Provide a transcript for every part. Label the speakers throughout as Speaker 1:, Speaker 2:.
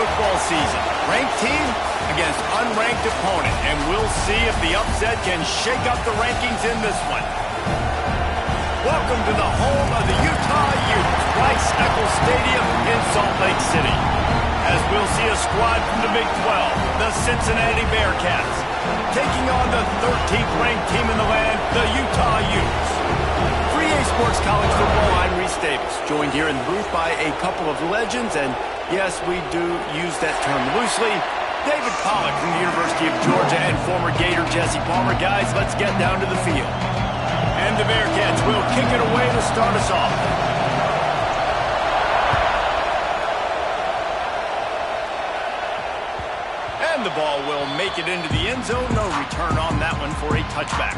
Speaker 1: football season. Ranked team against unranked opponent, and we'll see if the upset can shake up the rankings in this one. Welcome to the home of the Utah Utes, Rice-Eccles Stadium in Salt Lake City. As we'll see a squad from the Big 12, the Cincinnati Bearcats, taking on the 13th ranked team in the land, the Utah Utes. 3A Sports College Football, I'm Reese Davis, joined here in the booth by a couple of legends, and yes, we do use that term loosely. David Pollack from the University of Georgia and former Gator Jesse Palmer. Guys, let's get down to the field. And the Bearcats will kick it away to start us off. And the ball will make it into the end zone. No return on that one for a touchback.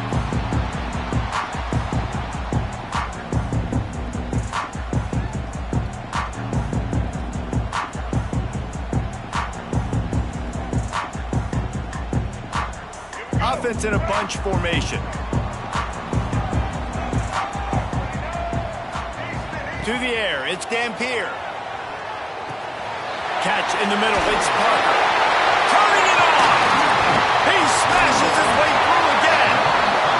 Speaker 1: Offense in a bunch formation. To the air, it's Dampier. Catch in the middle, it's Parker. Turning it on! He smashes his way through again.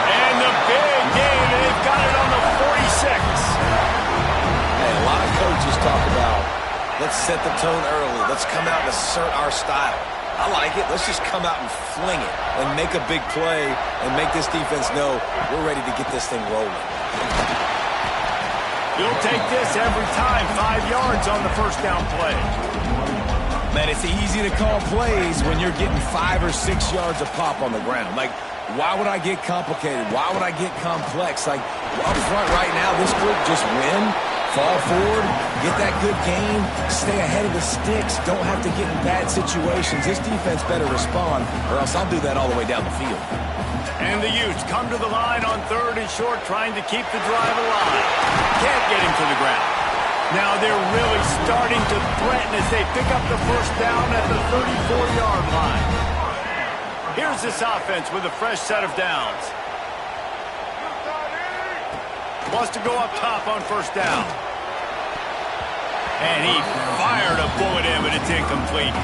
Speaker 1: And the big game, they've got it on the 46.
Speaker 2: Hey, a lot of coaches talk about, let's set the tone early. Let's come out and assert our style. I like it. Let's just come out and fling it and make a big play and make this defense know we're ready to get this thing rolling.
Speaker 1: You'll take this every time. 5 yards on the first down play.
Speaker 2: Man, it's easy to call plays when you're getting 5 or 6 yards of pop on the ground. Like, why would I get complicated? Why would I get complex? Like, up front right now, this group just win, fall forward, get that good gain, stay ahead of the sticks, don't have to get in bad situations. This defense better respond, or else I'll do that all the way down the field.
Speaker 1: And the Utes come to the line on 3rd and short, trying to keep the drive alive. Can't get him to the ground. Now they're really starting to threaten as they pick up the first down at the 34-yard line. Here's this offense with a fresh set of downs. Wants to go up top on first down. And he fired a bullet in, but it's incomplete.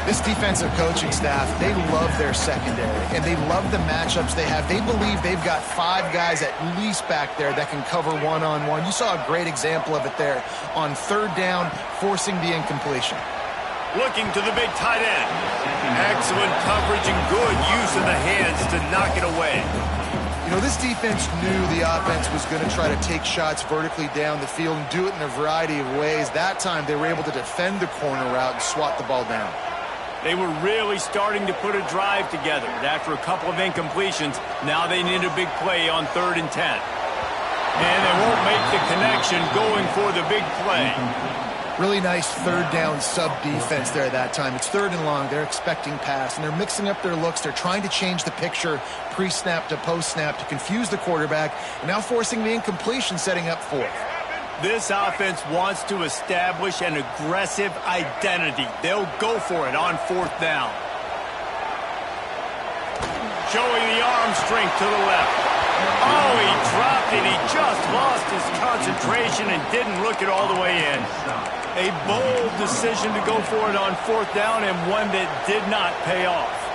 Speaker 3: This defensive coaching staff, they love their secondary, and they love the matchups they have. They believe they've got 5 guys at least back there that can cover one-on-one. You saw a great example of it there on 3rd down, forcing the incompletion.
Speaker 1: Looking to the big tight end. Excellent coverage and good use of the hands to knock it away.
Speaker 3: You know, this defense knew the offense was going to try to take shots vertically down the field and do it in a variety of ways. That time, they were able to defend the corner route and swat the ball down.
Speaker 1: They were really starting to put a drive together. After a couple of incompletions, now they need a big play on 3rd and 10. And they won't make the connection going for the big play.
Speaker 3: Really nice 3rd down sub-defense there that time. It's 3rd and long. They're expecting pass, and they're mixing up their looks. They're trying to change the picture pre-snap to post-snap to confuse the quarterback, and now forcing the incompletion, setting up 4th.
Speaker 1: This offense wants to establish an aggressive identity. They'll go for it on 4th down. Showing the arm strength to the left. Oh, he dropped it. He just lost his concentration and didn't look it all the way in. A bold decision to go for it on 4th down, and one that did not pay off.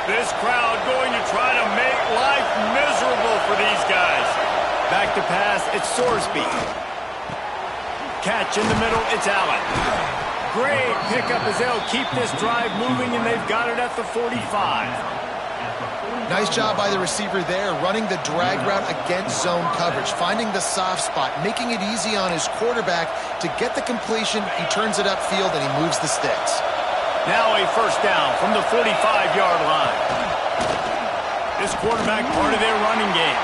Speaker 1: This crowd going to try to make life miserable for these guys. Back to pass, it's Sorsby. Catch in the middle, it's Allen. Great pickup as they'll keep this drive moving, and they've got it at the 45.
Speaker 3: Nice job by the receiver there, running the drag route against zone coverage, finding the soft spot, making it easy on his quarterback to get the completion. He turns it upfield, and he moves the sticks.
Speaker 1: Now a first down from the 45-yard line. This quarterback part of their running game.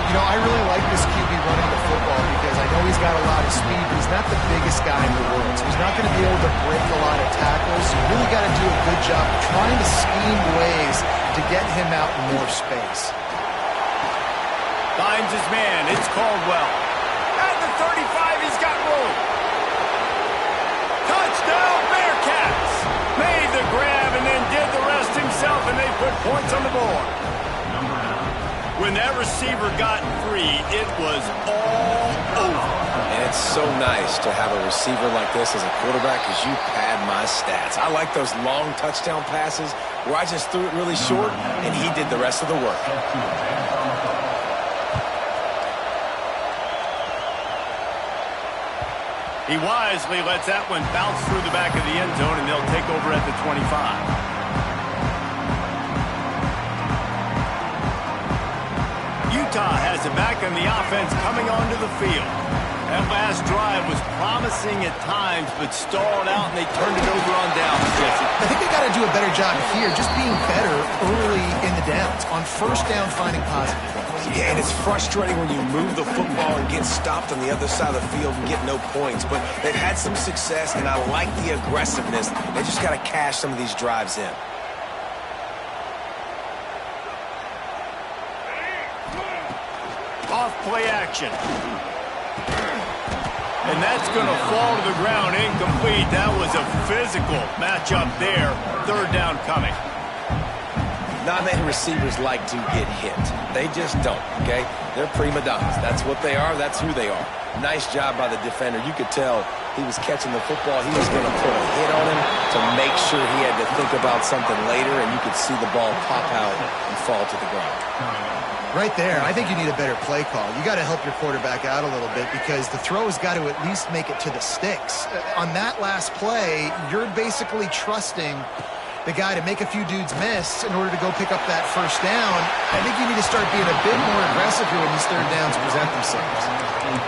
Speaker 3: You know, I really like this QB running the football because I know he's got a lot of speed, but he's not the biggest guy in the world. So he's not going to be able to break a lot of tackles. So you really got to do a good job of trying to scheme ways to get him out in more space.
Speaker 1: Finds his man. It's Caldwell. At the 35, he's got room. Touchdown, Bearcats. Made the grab and then did the rest himself, and they put points on the board. When that receiver got free, it was all over.
Speaker 2: And it's so nice to have a receiver like this as a quarterback because you pad my stats. I like those long touchdown passes where I just threw it really short and he did the rest of the work.
Speaker 1: He wisely lets that one bounce through the back of the end zone, and they'll take over at the 25. Utah has it back on the offense coming onto the field. That last drive was promising at times, but stalled out, and they turned it over on downs, Jesse.
Speaker 3: I think they got to do a better job here, just being better early in the downs. On first down, finding positive plays.
Speaker 2: Yeah, and it's frustrating when you move the football and get stopped on the other side of the field and get no points. But they've had some success, and I like the aggressiveness. They just got to cash some of these drives in.
Speaker 1: Off play action. And that's going to fall to the ground incomplete. That was a physical matchup there. Third down coming.
Speaker 2: Not many receivers like to get hit. They just don't, okay? They're prima donnas. That's what they are. That's who they are. Nice job by the defender. You could tell he was catching the football. He was going to put a hit on him to make sure he had to think about something later, and you could see the ball pop out and fall to the ground.
Speaker 3: Right there, I think you need a better play call. You got to help your quarterback out a little bit because the throw has got to at least make it to the sticks. On that last play, you're basically trusting the guy to make a few dudes miss in order to go pick up that first down. I think you need to start being a bit more aggressive here when these third downs present themselves.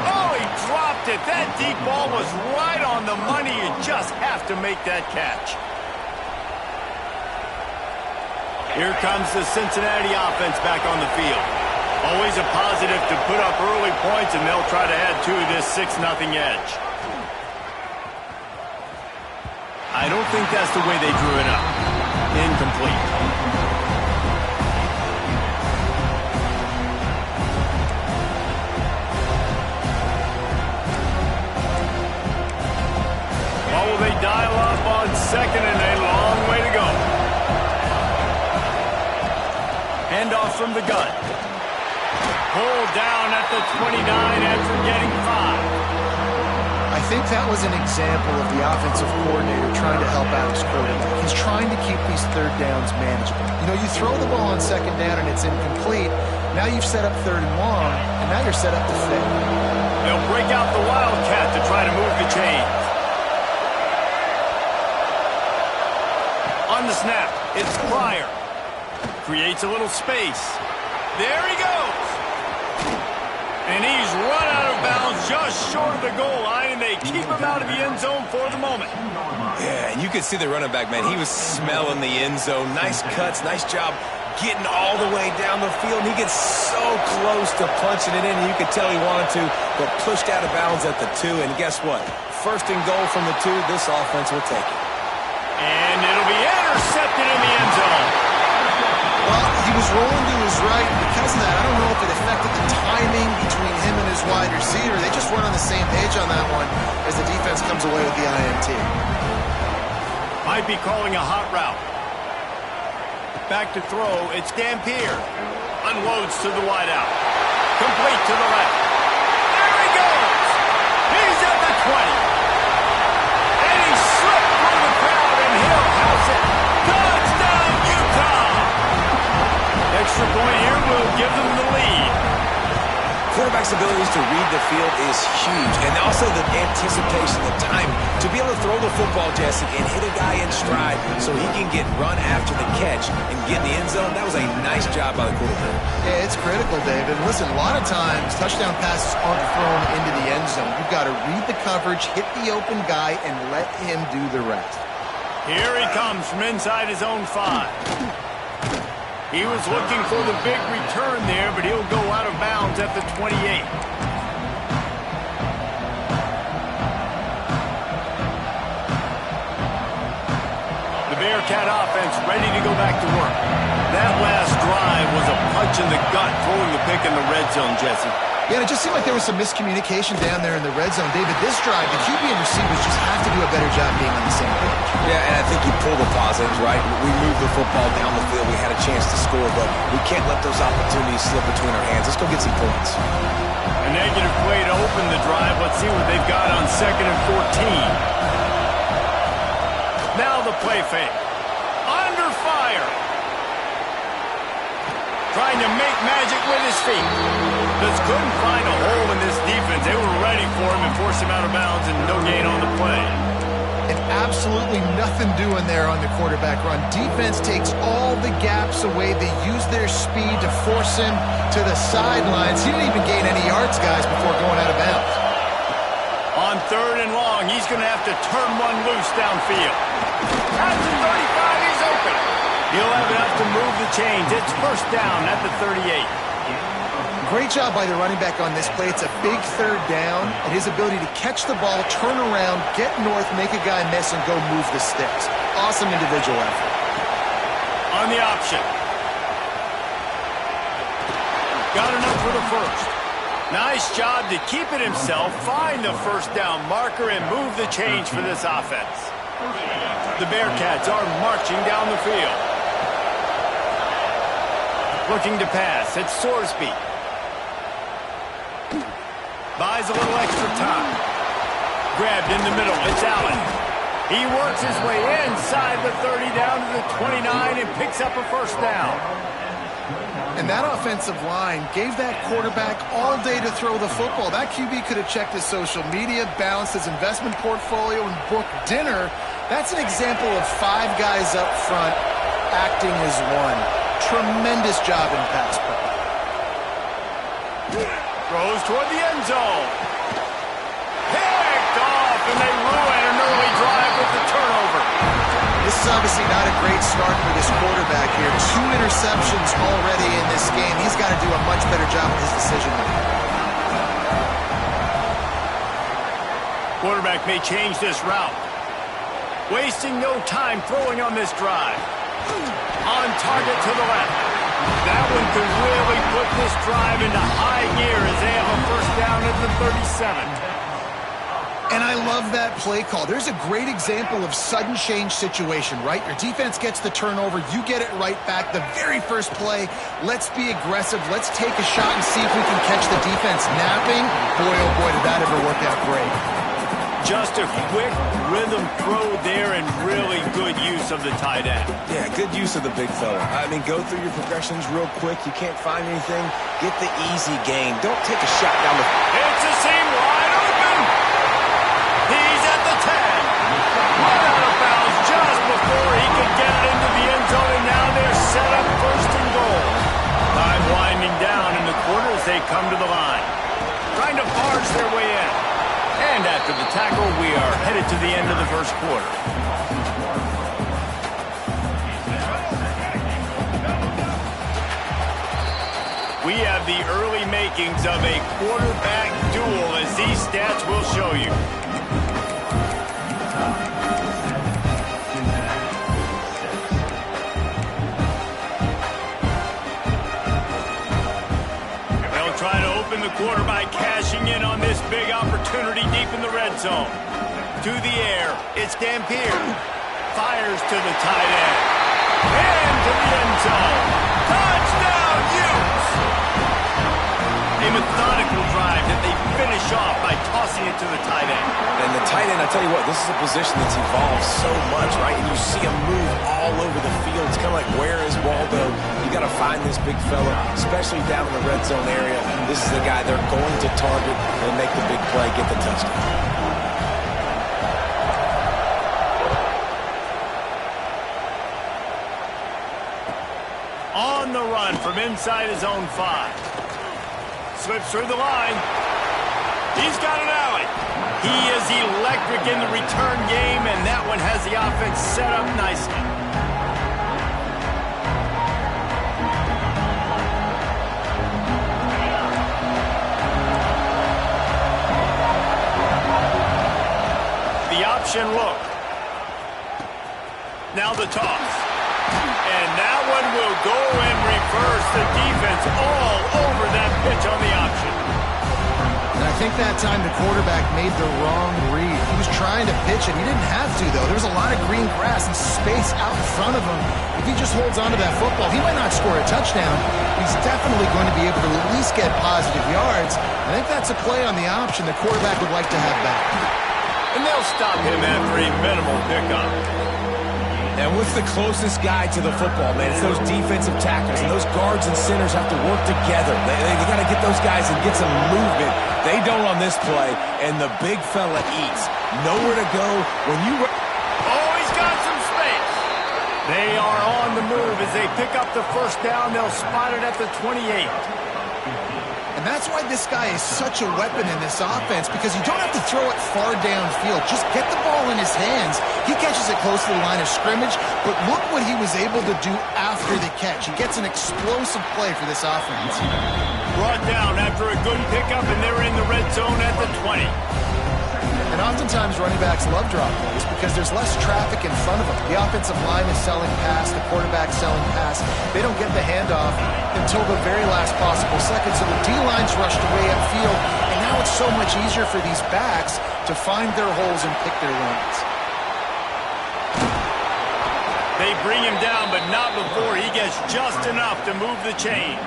Speaker 1: Oh, he dropped it. That deep ball was right on the money. You just have to make that catch. Here comes the Cincinnati offense back on the field. Always a positive to put up early points, and they'll try to add to this 6-0 edge. I don't think that's the way they drew it up. Incomplete. What will they dial up on second, and a long way to go. Handoff from the gun. Pulled down at the 29 after getting 5.
Speaker 3: I think that was an example of the offensive coordinator trying to help out his quarterback. He's trying to keep these third downs manageable. You know, you throw the ball on second down and it's incomplete. Now you've set up third and long, and now you're set up to fail.
Speaker 1: They'll break out the Wildcat to try to move the chains. On the snap, it's Pryor. Creates a little space. There he goes. And he's run out of bounds just short of the goal line, and they keep him out of the end zone for the moment.
Speaker 2: Yeah, and you could see the running back, man. He was smelling the end zone. Nice cuts, nice job getting all the way down the field. And he gets so close to punching it in, and you could tell he wanted to, but pushed out of bounds at the 2. And guess what? First and goal from the 2, this offense will take it.
Speaker 1: And it'll be intercepted in the end zone.
Speaker 3: Well, he was rolling to his right. Because of that, I don't know if it affected the timing between him and his wide receiver. They just weren't on the same page on that one as the defense comes away with the INT.
Speaker 1: Might be calling a hot route. Back to throw. It's Dampier. Unloads to the wideout. Complete to the left. There he goes. He's at the 20. And he slipped through the crowd, and he'll house it. Touchdown, Utah! Extra point here will give them the lead.
Speaker 2: Quarterback's abilities to read the field is huge, and also the anticipation, the time to be able to throw the football, Jesse, and hit a guy in stride so he can get run after the catch and get in the end zone. That was a nice job by the quarterback.
Speaker 3: Yeah, it's critical, David. Listen, a lot of times touchdown passes aren't thrown into the end zone. You've got to read the coverage, hit the open guy, and let him do the rest.
Speaker 1: Here he comes from inside his own 5. He was looking for the big return there, but he'll go out of bounds at the 28. The Bearcat offense ready to go back to work. That last drive was a punch in the gut, throwing the pick in the red zone, Jesse.
Speaker 3: Yeah, and it just seemed like there was some miscommunication down there in the red zone. David, this drive, the QB and receivers just have to do a better job being on the same page.
Speaker 2: Yeah, and I think you pull the positives, right? We moved the football down the field. We had a chance to score, but we can't let those opportunities slip between our hands. Let's go get some points.
Speaker 1: A negative play to open the drive. Let's see what they've got on 2nd and 14. Now the play fake. Under fire. Trying to make magic with his feet. Just couldn't find a hole in this defense. They were ready for him and forced him out of bounds, and no gain on the play.
Speaker 3: And absolutely nothing doing there on the quarterback run. Defense takes all the gaps away. They use their speed to force him to the sidelines. He didn't even gain any yards, guys, before going out of bounds.
Speaker 1: On 3rd and long, he's going to have to turn one loose downfield. At the 35, he's open. He'll have enough to move the chains. It's 1st down at the 38.
Speaker 3: Great job by the running back on this play. It's a big 3rd down, and his ability to catch the ball, turn around, get north, make a guy miss, and go move the sticks. Awesome individual effort.
Speaker 1: On the option. Got enough for the 1st. Nice job to keep it himself, find the 1st down marker, and move the chains for this offense. The Bearcats are marching down the field. Looking to pass. It's Sorsby. Buys a little extra time. Grabbed in the middle. It's Allen. He works his way inside the 30 down to the 29 and picks up a 1st down.
Speaker 3: And that offensive line gave that quarterback all day to throw the football. That QB could have checked his social media, balanced his investment portfolio, and booked dinner. That's an example of 5 guys up front acting as one. Tremendous job in pass play.
Speaker 1: Throws toward the end zone. Picked off, and they ruin an early drive with the turnover.
Speaker 3: This is obviously not a great start for this quarterback here. 2 interceptions already in this game. He's got to do a much better job with his decision-making.
Speaker 1: Quarterback may change this route. Wasting no time throwing on this drive. On target to the left. That one could really put this drive into high gear as they have a 1st down at the 37.
Speaker 3: And I love that play call. There's a great example of sudden change situation, right? Your defense gets the turnover. You get it right back. The very first play, let's be aggressive. Let's take a shot and see if we can catch the defense napping. Boy, oh boy, did that ever work out great.
Speaker 1: Just a quick rhythm throw there and really good use of the tight end.
Speaker 2: Yeah, good use of the big fella. I mean, go through your progressions real quick. You can't find anything. Get the easy gain. Don't take a shot down the...
Speaker 1: It's a seam wide open. He's at the 10. Right out of bounds just before he could get it into the end zone, and now they're set up 1st and goal. Time winding down in the quarter as they come to the line. Trying to barge their way in. And after the tackle, we are headed to the end of the 1st quarter. We have the early makings of a quarterback duel, as these stats will show you. They'll try to open the quarter by cashing in on this big opportunity deep in the red zone. To the air, it's Dampier. Fires to the tight end. And to the end zone. Touchdown, Utes! A methodical drive that they finish off by tossing it to the tight end.
Speaker 2: And the tight end, I tell you what, this is a position that's evolved so much, right? And you see him move all over the field. It's kind of like, where is Waldo? You got to find this big fella, especially down in the red zone area. This is the guy they're going to target and make the big play, get the touchdown.
Speaker 1: On the run from inside his own 5. Slips through the line. He's got an alley. He is electric in the return game, and that one has the offense set up nicely. The option look. Now the toss. And that one will go in reverse. The defense all over that pitch on the option.
Speaker 3: And I think that time the quarterback made the wrong read. He was trying to pitch it. He didn't have to, though. There was a lot of green grass and space out in front of him. If he just holds onto that football, he might not score a touchdown. He's definitely going to be able to at least get positive yards. I think that's a play on the option the quarterback would like to have back.
Speaker 1: And they'll stop him after a minimal pickup.
Speaker 2: And what's the closest guy to the football, man? It's those defensive tackles, and those guards and centers have to work together. They got to get those guys and get some movement. They don't on this play, and the big fella eats. Nowhere to go. When you...
Speaker 1: Oh, he's got some space. They are on the move as they pick up the first down. They'll spot it at the 28.
Speaker 3: And that's why this guy is such a weapon in this offense, because you don't have to throw it far downfield. Just get the ball in his hands. He catches it close to the line of scrimmage, but look what he was able to do after the catch. He gets an explosive play for this offense.
Speaker 1: Brought down after a good pickup, and they're in the red zone at the 20.
Speaker 3: And oftentimes running backs love drop plays because there's less traffic in front of them. The offensive line is selling pass, the quarterback's selling pass. They don't get the handoff until the very last possible second, so the D-line's rushed away upfield, and now it's so much easier for these backs to find their holes and pick their lanes.
Speaker 1: They bring him down, but not before he gets just enough to move the chains.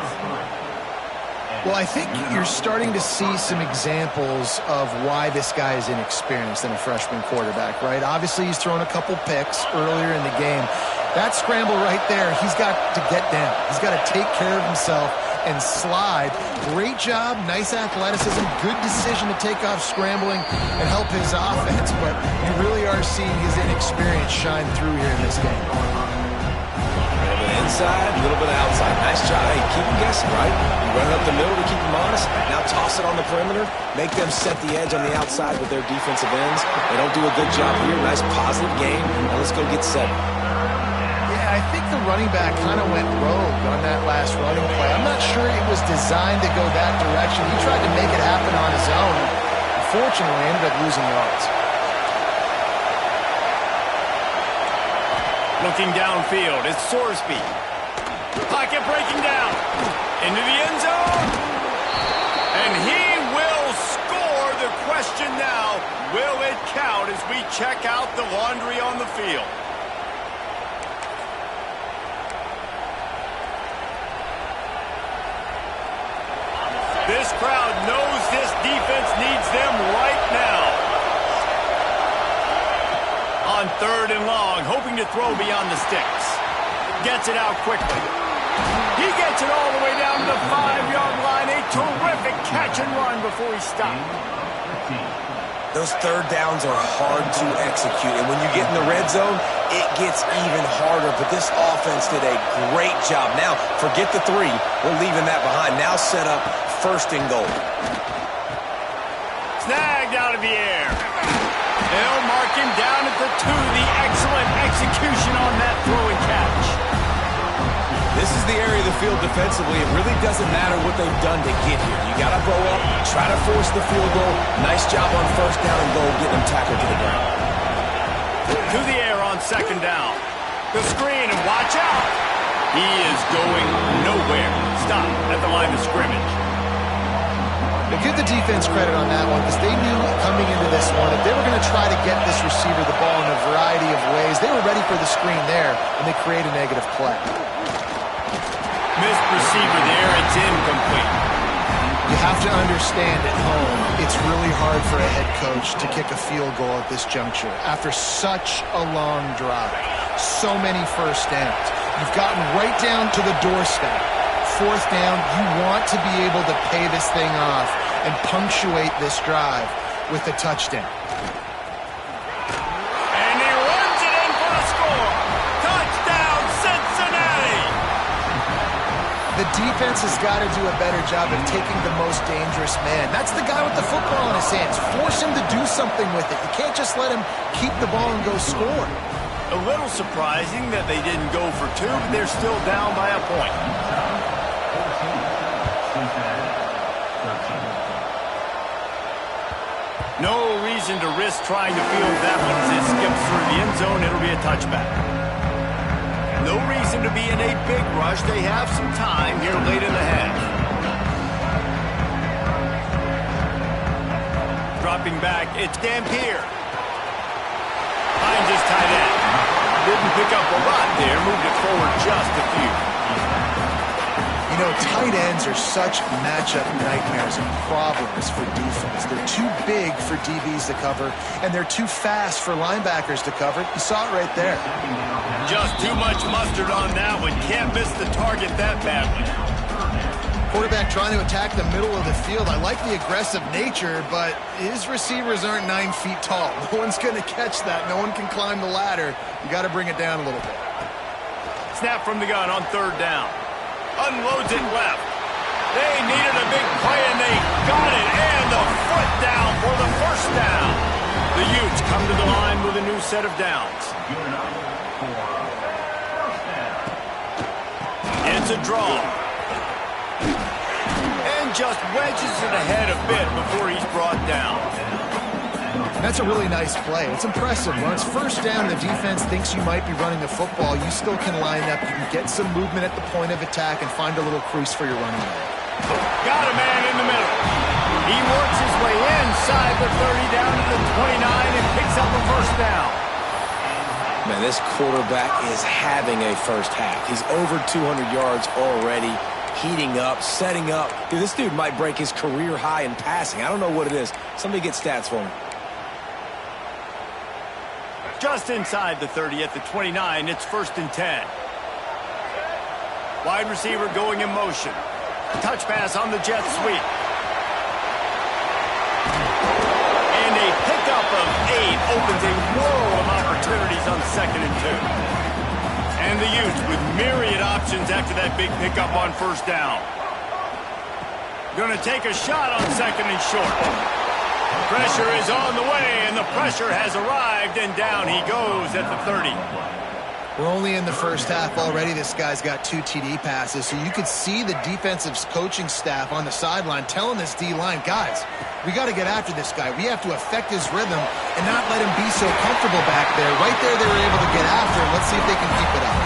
Speaker 3: Well, I think you're starting to see some examples of why this guy is inexperienced in a freshman quarterback, right? Obviously, he's thrown a couple picks earlier in the game. That scramble right there, he's got to get down. He's got to take care of himself and slide. Great job, nice athleticism, good decision to take off scrambling and help his offense, but you really are seeing his inexperience shine through here in this game.
Speaker 2: Inside, a little bit of outside. Nice job. Hey, keep them guessing, right? You run it up the middle to keep them honest. Now toss it on the perimeter. Make them set the edge on the outside with their defensive ends. They don't do a good job here. Nice positive game. Now let's go get set.
Speaker 3: Yeah, I think the running back kind of went rogue on that last running play. I'm not sure it was designed to go that direction. He tried to make it happen on his own. Unfortunately, ended up losing yards.
Speaker 1: Looking downfield, it's Sorsby. Pocket breaking down. Into the end zone. And he will score. The question now, will it count as we check out the laundry on the field? This crowd knows this defense needs them right now. On 3rd and long, hoping to throw beyond the sticks. Gets it out quickly. He gets it all the way down to the 5-yard line. A terrific catch and run before he stopped.
Speaker 2: Those third downs are hard to execute, and when you get in the red zone, it gets even harder. But this offense did a great job. Now, forget the 3. We're leaving that behind. Now set up 1st and goal.
Speaker 1: Snagged out of the air. They'll mark him down at the 2. The excellent execution on that throw and catch.
Speaker 2: This is the area of the field defensively. It really doesn't matter what they've done to get here. You got to go up, try to force the field goal. Nice job on 1st down and goal, getting them tackled to the ground.
Speaker 1: To the air on 2nd down. The screen, and watch out. He is going nowhere. Stop at the line of scrimmage.
Speaker 3: But give the defense credit on that one because they knew coming into this one that they were going to try to get this receiver the ball in a variety of ways. They were ready for the screen there, and they create a negative play.
Speaker 1: Missed receiver there. It's incomplete.
Speaker 3: You have to understand at home, it's really hard for a head coach to kick a field goal at this juncture after such a long drive. So many first downs. You've gotten right down to the doorstep. 4th down, you want to be able to pay this thing off and punctuate this drive with a touchdown.
Speaker 1: And he runs it in for the score. Touchdown, Cincinnati!
Speaker 3: The defense has got to do a better job of taking the most dangerous man. That's the guy with the football in his hands. Force him to do something with it. You can't just let him keep the ball and go score.
Speaker 1: A little surprising that they didn't go for 2, but they're still down by a point. No reason to risk trying to field that one as it skips through the end zone. It'll be a touchback. No reason to be in a big rush. They have some time here late in the half. dropping back. It's Dampier. Finds his tight end. Didn't pick up a lot there. Moved it forward just a few.
Speaker 3: You know, tight ends are such matchup nightmares and problems for defense. They're too big for DBs to cover, and they're too fast for linebackers to cover. You saw it right there.
Speaker 1: Just too much mustard on that one. Can't miss the target that badly.
Speaker 3: Quarterback trying to attack the middle of the field. I like the aggressive nature, but his receivers aren't 9 feet tall. No one's going to catch that. No one can climb the ladder. You got to bring it down a little bit.
Speaker 1: Snap from the gun on third down. Unloads it left. They needed a big play, and they got it. And the foot down for the first down. The Utes come to the line with a new set of downs. It's a draw. And just wedges it ahead a bit before he's brought down.
Speaker 3: That's a really nice play. It's impressive. When it's first down, the defense thinks you might be running the football. You still can line up. You can get some movement at the point of attack and find a little crease for your running back.
Speaker 1: Got a man in the middle. He works his way inside the 30 down to the 29 and picks up a first down.
Speaker 2: Man, this quarterback is having a first half. He's over 200 yards already, heating up, setting up. Dude, this dude might break his career high in passing. I don't know what it is. Somebody get stats for me.
Speaker 1: Just inside the 30 at the 29, it's 1st and 10. Wide receiver going in motion. Touch pass on the jet sweep. And a pickup of 8 opens a world of opportunities on 2nd and 2. And the Utes with myriad options after that big pickup on first down. Going to take a shot on 2nd and short. Pressure is on the way, and the pressure has arrived, and down he goes at the 30.
Speaker 3: We're only in the first half already. This guy's got 2 TD passes, so you could see the defensive coaching staff on the sideline telling this D-line, guys, we got to get after this guy. We have to affect his rhythm and not let him be so comfortable back there. Right there, they were able to get after him. Let's see if they can keep it up.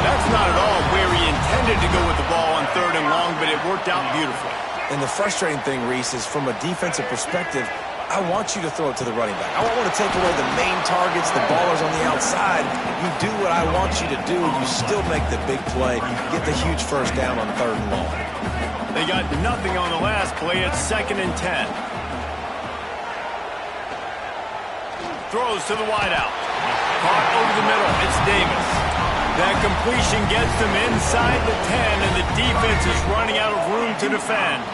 Speaker 1: That's not at all where he intended to go with the ball on 3rd and long, but it worked out beautifully.
Speaker 2: And the frustrating thing, Reese, is from a defensive perspective, I want you to throw it to the running back. I want to take away the main targets, the ballers on the outside. You do what I want you to do, you still make the big play, get the huge first down on 3rd and long.
Speaker 1: They got nothing on the last play. It's 2nd and 10. Throws to the wideout. Caught over the middle. It's Davis. That completion gets them inside the 10, and the defense is running out of room to defend.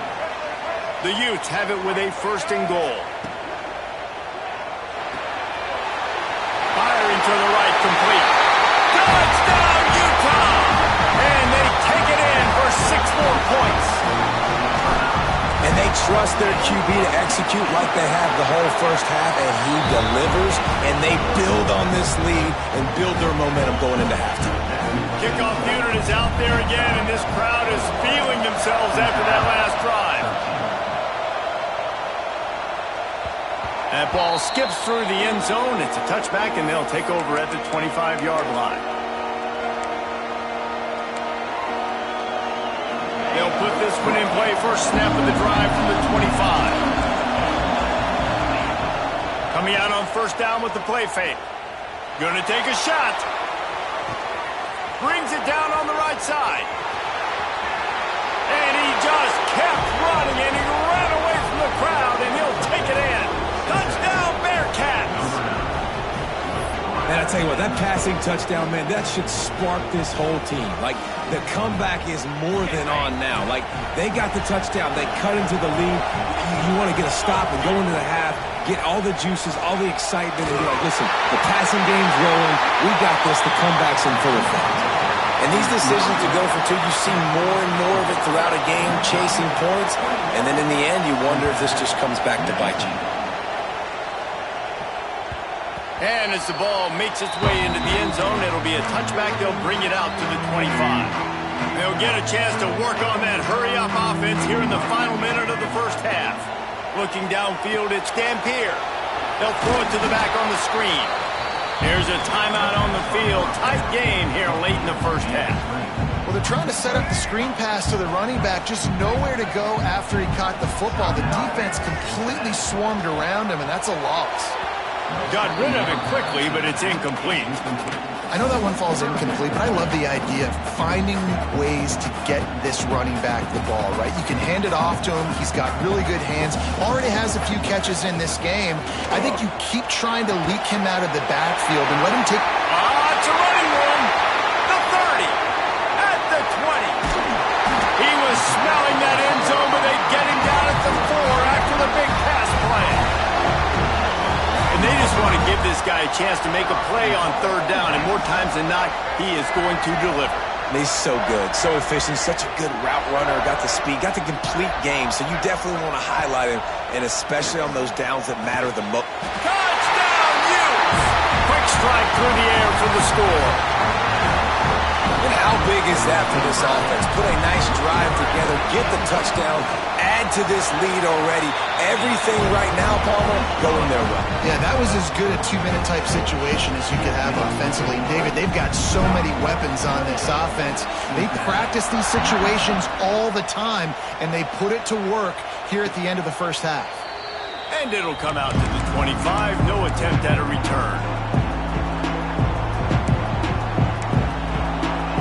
Speaker 1: The Utes have it with a 1st and goal. Firing to the right, complete. Touchdown, Utah! And they take it in for 6 more points.
Speaker 2: And they trust their QB to execute like they have the whole first half, and he delivers, and they build on this lead and build their momentum going into halftime.
Speaker 1: Kickoff unit is out there again, and this crowd is feeling themselves after that last drive. That ball skips through the end zone. It's a touchback, and they'll take over at the 25-yard line. They'll put this one in play. First snap of the drive from the 25. Coming out on first down with the play fake. Going to take a shot. Brings it down on the right side. And he just kept running, and he ran away from the crowd, and he'll take it in. Touchdown, Bearcats!
Speaker 2: Man, I tell you what, that passing touchdown, man, that should spark this whole team. Like, the comeback is more than on now. Like, they got the touchdown. They cut into the lead. You want to get a stop and go into the half, get all the juices, all the excitement, and be like, listen, the passing game's rolling. We got this. The comeback's in full effect. And these decisions to go for 2, you see more and more of it throughout a game, chasing points. And then in the end, you wonder if this just comes back to bite you.
Speaker 1: And as the ball makes its way into the end zone, it'll be a touchback. They'll bring it out to the 25. They'll get a chance to work on that hurry-up offense here in the final minute of the first half. Looking downfield, it's Dampier. They'll throw it to the back on the screen. There's a timeout on the field. Tight game here late in the first half.
Speaker 3: Well, they're trying to set up the screen pass to the running back, just nowhere to go after he caught the football. The defense completely swarmed around him, and that's a loss.
Speaker 1: Got rid of it quickly, but it's incomplete.
Speaker 3: I know that one falls incomplete, but I love the idea of finding ways to get this running back the ball, right? You can hand it off to him. He's got really good hands. Already has a few catches in this game. I think you keep trying to leak him out of the backfield and let him take...
Speaker 1: It's a running room. The 30. At the 20. He was smelling that end zone, but they get him down at the 4 after the big pass play. And they just want to give this guy a chance to make a play on third down, and more times than not, he is going to deliver.
Speaker 2: He's so good, so efficient, such a good route runner, got the speed, got the complete game, so you definitely want to highlight him, and especially on those downs that matter the most.
Speaker 1: Touchdown, Utes! Quick strike through the air for the score.
Speaker 2: And how big is that for this offense? Put a nice drive together, get the touchdown, add to this lead already. Everything right now, Palmer, going their way.
Speaker 3: Yeah, that was as good a two-minute type situation as you could have offensively. David, they've got so many weapons on this offense. They practice these situations all the time, and they put it to work here at the end of the first half.
Speaker 1: And it'll come out to the 25. No attempt at a return.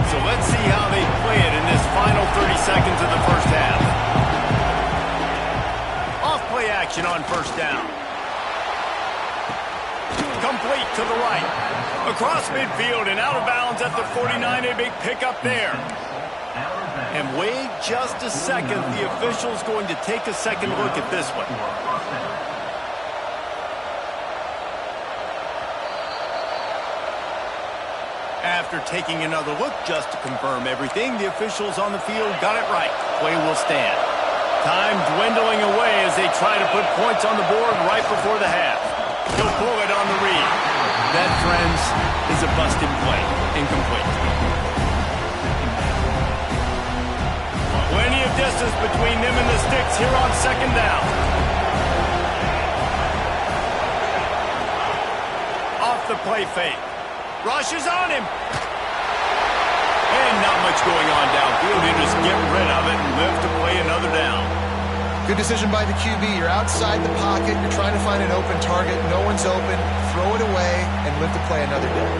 Speaker 1: So let's see how they play it in this final 30 seconds of the first half. Off-play action on first down. Complete to the right. Across midfield and out of bounds at the 49. A big pickup there. And wait just a second. The official's going to take a second look at this one. After taking another look just to confirm everything, the officials on the field got it right. Play will stand. Time dwindling away as they try to put points on the board right before the half. He'll pull it on the read. That, friends, is a busted play. Incomplete. Plenty of distance between them and the sticks here on second down. Off the play fake. Rushes on him. And not much going on downfield. He just get rid of it and live to play another down.
Speaker 3: Good decision by the QB. You're outside the pocket. You're trying to find an open target. No one's open. Throw it away and live to play another down.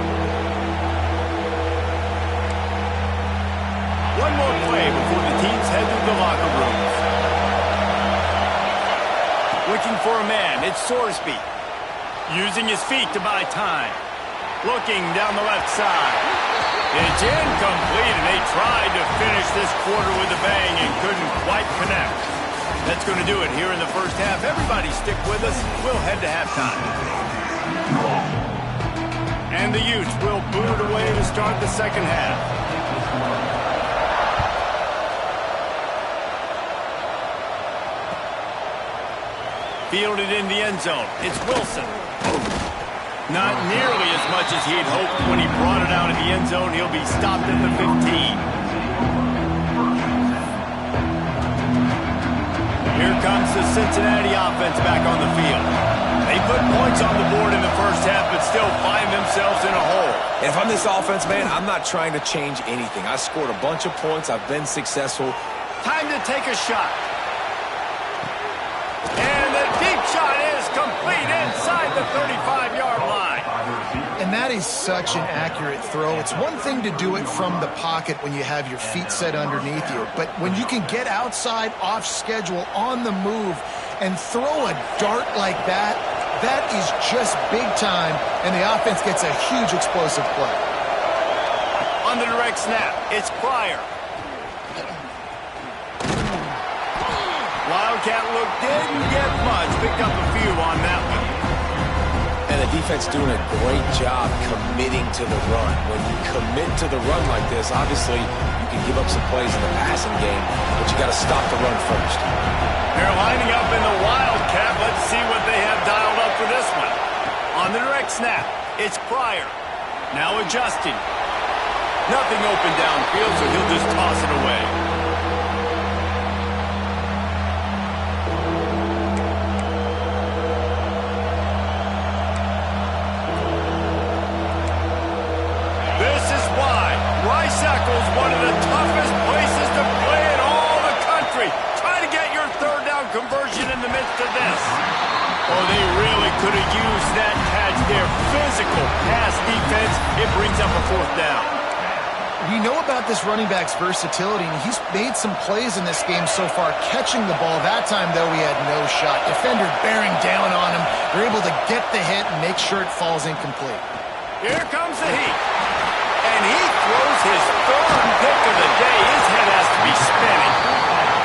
Speaker 1: One more play before the teams head to the locker rooms. Looking for a man. It's Sorsby. Using his feet to buy time. Looking down the left side. It's incomplete, and they tried to finish this quarter with a bang and couldn't quite connect. That's going to do it here in the first half. Everybody stick with us. We'll head to halftime. And the Utes will boot it away to start the second half. Fielded in the end zone. It's Wilson. Not nearly as much as he'd hoped when he brought it out in the end zone. He'll be stopped at the 15. Here comes the Cincinnati offense back on the field. They put points on the board in the first half, but still find themselves in a hole.
Speaker 2: And if I'm this offense, man, I'm not trying to change anything. I scored a bunch of points. I've been successful.
Speaker 1: Time to take a shot. And the deep shot is complete inside the 35-yard line.
Speaker 3: And that is such an accurate throw. It's one thing to do it from the pocket when you have your feet set underneath you, but when you can get outside, off schedule, on the move, and throw a dart like that, that is just big time, and the offense gets a huge explosive play.
Speaker 1: On the direct snap, it's Pryor. Wildcat look didn't get much. Picked up a few on that one.
Speaker 2: And the defense doing a great job committing to the run. When you commit to the run like this, obviously you can give up some plays in the passing game, but you got to stop the run first.
Speaker 1: They're lining up in the Wildcat. Let's see what they have dialed up for this one. On the direct snap, it's Pryor. Now adjusting. Nothing open downfield, so he'll just toss it away. This is why Rice Eccles, one of the toughest to this. Oh, they really could have used that catch there. Physical pass defense. It brings up a fourth down.
Speaker 3: We know about this running back's versatility, and he's made some plays in this game so far, catching the ball. That time, though, he had no shot. Defender bearing down on him. They're able to get the hit and make sure it falls incomplete.
Speaker 1: Here comes the heat. And he throws his third pick of the day. His head has to be spinning.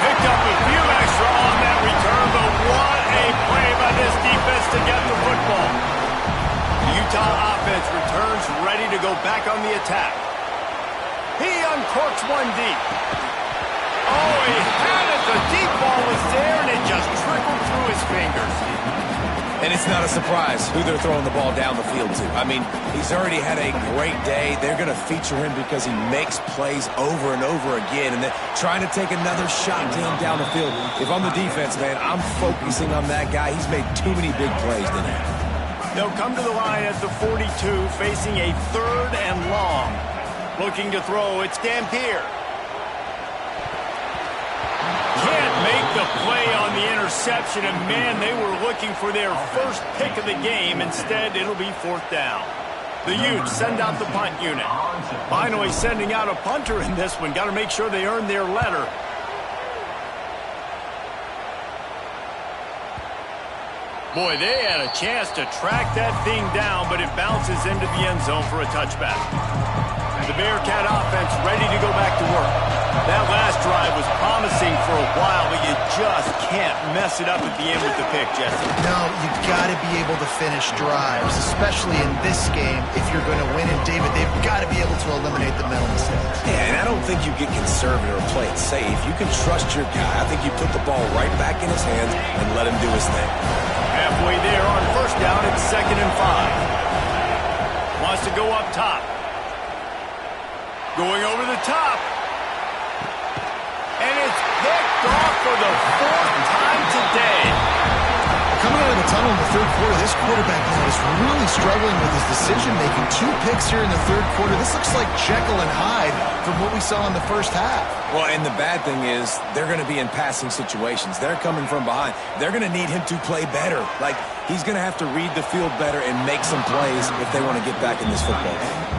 Speaker 1: Picked up a few extra on that return, but what a play by this defense to get the football. The Utah offense returns ready to go back on the attack. He uncorks one deep. Oh, he had it. The deep ball was there, and it just trickled through his fingers.
Speaker 2: And it's not a surprise who they're throwing the ball down the field to. I mean, he's already had a great day. They're going to feature him because he makes plays over and over again, and they're trying to take another shot to him down the field. If I'm the defense, man, I'm focusing on that guy. He's made too many big plays today.
Speaker 1: They'll come to the line at the 42, facing a 3rd and long. Looking to throw, it's Dampier. Can't make the play on the interception, and man, they were looking for their first pick of the game. Instead, it'll be 4th down. The Utes send out the punt unit. Finally sending out a punter in this one. Got to make sure they earn their letter. Boy, they had a chance to track that thing down, but it bounces into the end zone for a touchback. The Bearcat offense ready to go back to work. That last drive was promising for a while, but you just can't mess it up at the end with the pick, Jesse.
Speaker 3: No, you got to be able to finish drives, especially in this game. If you're going to win, and David, they've got to be able to eliminate the mental mistakes.
Speaker 2: Yeah, and I don't think you get conservative or play it safe. You can trust your guy. I think you put the ball right back in his hands and let him do his thing.
Speaker 1: Halfway there on 1st down, it's 2nd and 5. Wants to go up top. Going over the top. And it's picked off for the 4th time today.
Speaker 3: Coming out of the tunnel in the 3rd quarter, this quarterback is really struggling with his decision-making. 2 picks here in the 3rd quarter. This looks like Jekyll and Hyde from what we saw in the first half.
Speaker 2: Well, and the bad thing is they're going to be in passing situations. They're coming from behind. They're going to need him to play better. Like, he's going to have to read the field better and make some plays if they want to get back in this football game.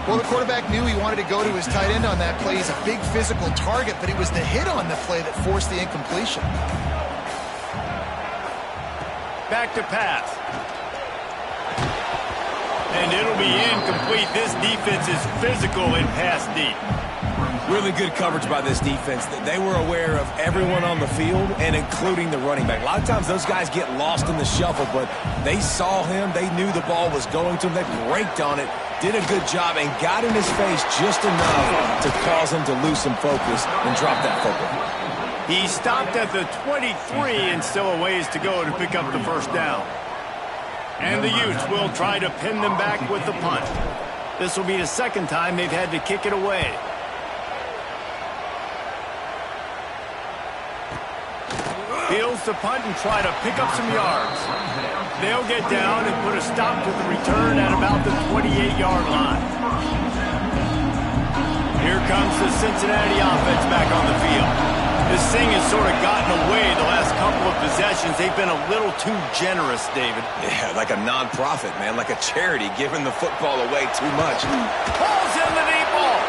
Speaker 3: Well, the quarterback knew he wanted to go to his tight end on that play. He's a big physical target, but it was the hit on the play that forced the incompletion.
Speaker 1: Back to pass. And it'll be incomplete. This defense is physical and pass deep.
Speaker 2: Really good coverage by this defense. They were aware of everyone on the field, and including the running back. A lot of times those guys get lost in the shuffle, but they saw him. They knew the ball was going to him. They braked on it, did a good job, and got in his face just enough to cause him to lose some focus and drop that football.
Speaker 1: He stopped at the 23 and still a ways to go to pick up the 1st down. And the Utes will try to pin them back with the punt. This will be the 2nd time they've had to kick it away. Fields the punt and try to pick up some yards. They'll get down and put a stop to the return at about the 28-yard line. Here comes the Cincinnati offense back on the field. This thing has sort of gotten away the last couple of possessions. They've been a little too generous, David.
Speaker 2: Yeah, like a non-profit, man, like a charity, giving the football away too much.
Speaker 1: Pulls in the deep ball.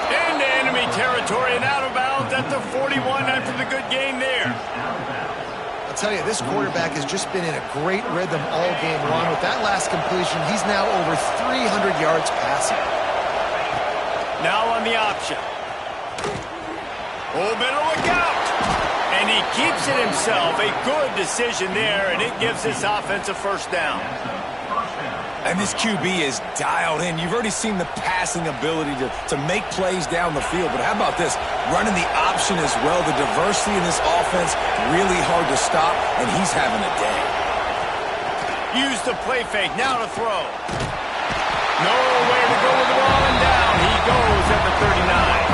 Speaker 1: Into enemy territory and out of bounds at the 41 after the good gain there.
Speaker 3: I'll tell you, this quarterback has just been in a great rhythm all game long. With that last completion, he's now over 300 yards passing.
Speaker 1: Now on the option. Oh, better look out. And he keeps it himself. A good decision there, and it gives this offense a 1st down.
Speaker 2: And this QB is dialed in. You've already seen the passing ability to make plays down the field. But how about this? Running the option as well. The diversity in this offense, really hard to stop, and he's having a day.
Speaker 1: Use the play fake. Now to throw. Nowhere to go with the ball, and down he goes at the 39.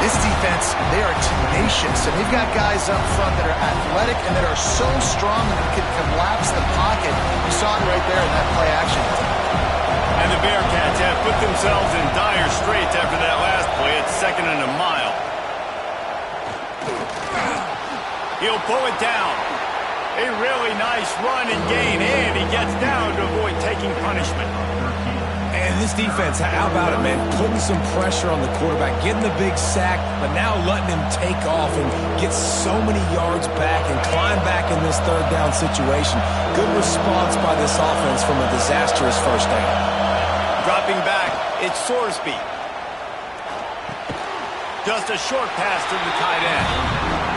Speaker 3: This defense, they are tenacious, and they've got guys up front that are athletic and that are so strong that they can collapse the pocket. You saw it right there in that play action.
Speaker 1: And the Bearcats have put themselves in dire straits after that last play. It's 2nd and a mile. He'll pull it down. A really nice run and gain, and he gets down to avoid taking punishment.
Speaker 2: And this defense, how about it, man? Putting some pressure on the quarterback, getting the big sack, but now letting him take off and get so many yards back and climb back in this third down situation. Good response by this offense from a disastrous first down.
Speaker 1: Dropping back, it's Sorsby. Just a short pass to the tight end.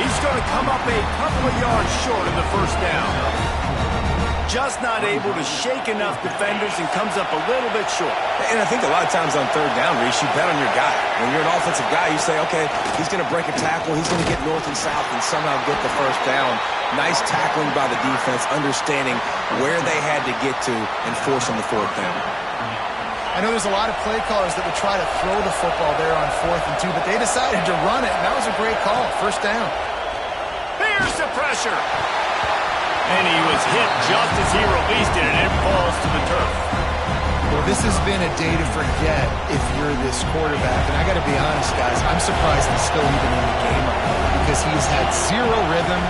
Speaker 1: He's going to come up a couple of yards short of the first down. Just not able to shake enough defenders and comes up a little bit short.
Speaker 2: And I think a lot of times on third down, Reese, you bet on your guy. When you're an offensive guy, you say, okay, he's going to break a tackle, he's going to get north and south and somehow get the first down. Nice tackling by the defense, understanding where they had to get to and forcing the fourth down.
Speaker 3: I know there's a lot of play callers that would try to throw the football there on 4th and 2, but they decided to run it, and that was a great call. First down.
Speaker 1: Here's the pressure. And he was hit just as he released it, and it falls to the turf.
Speaker 3: Well, this has been a day to forget if you're this quarterback. And I got to be honest, guys, I'm surprised he's still even in the game right now because he's had zero rhythm.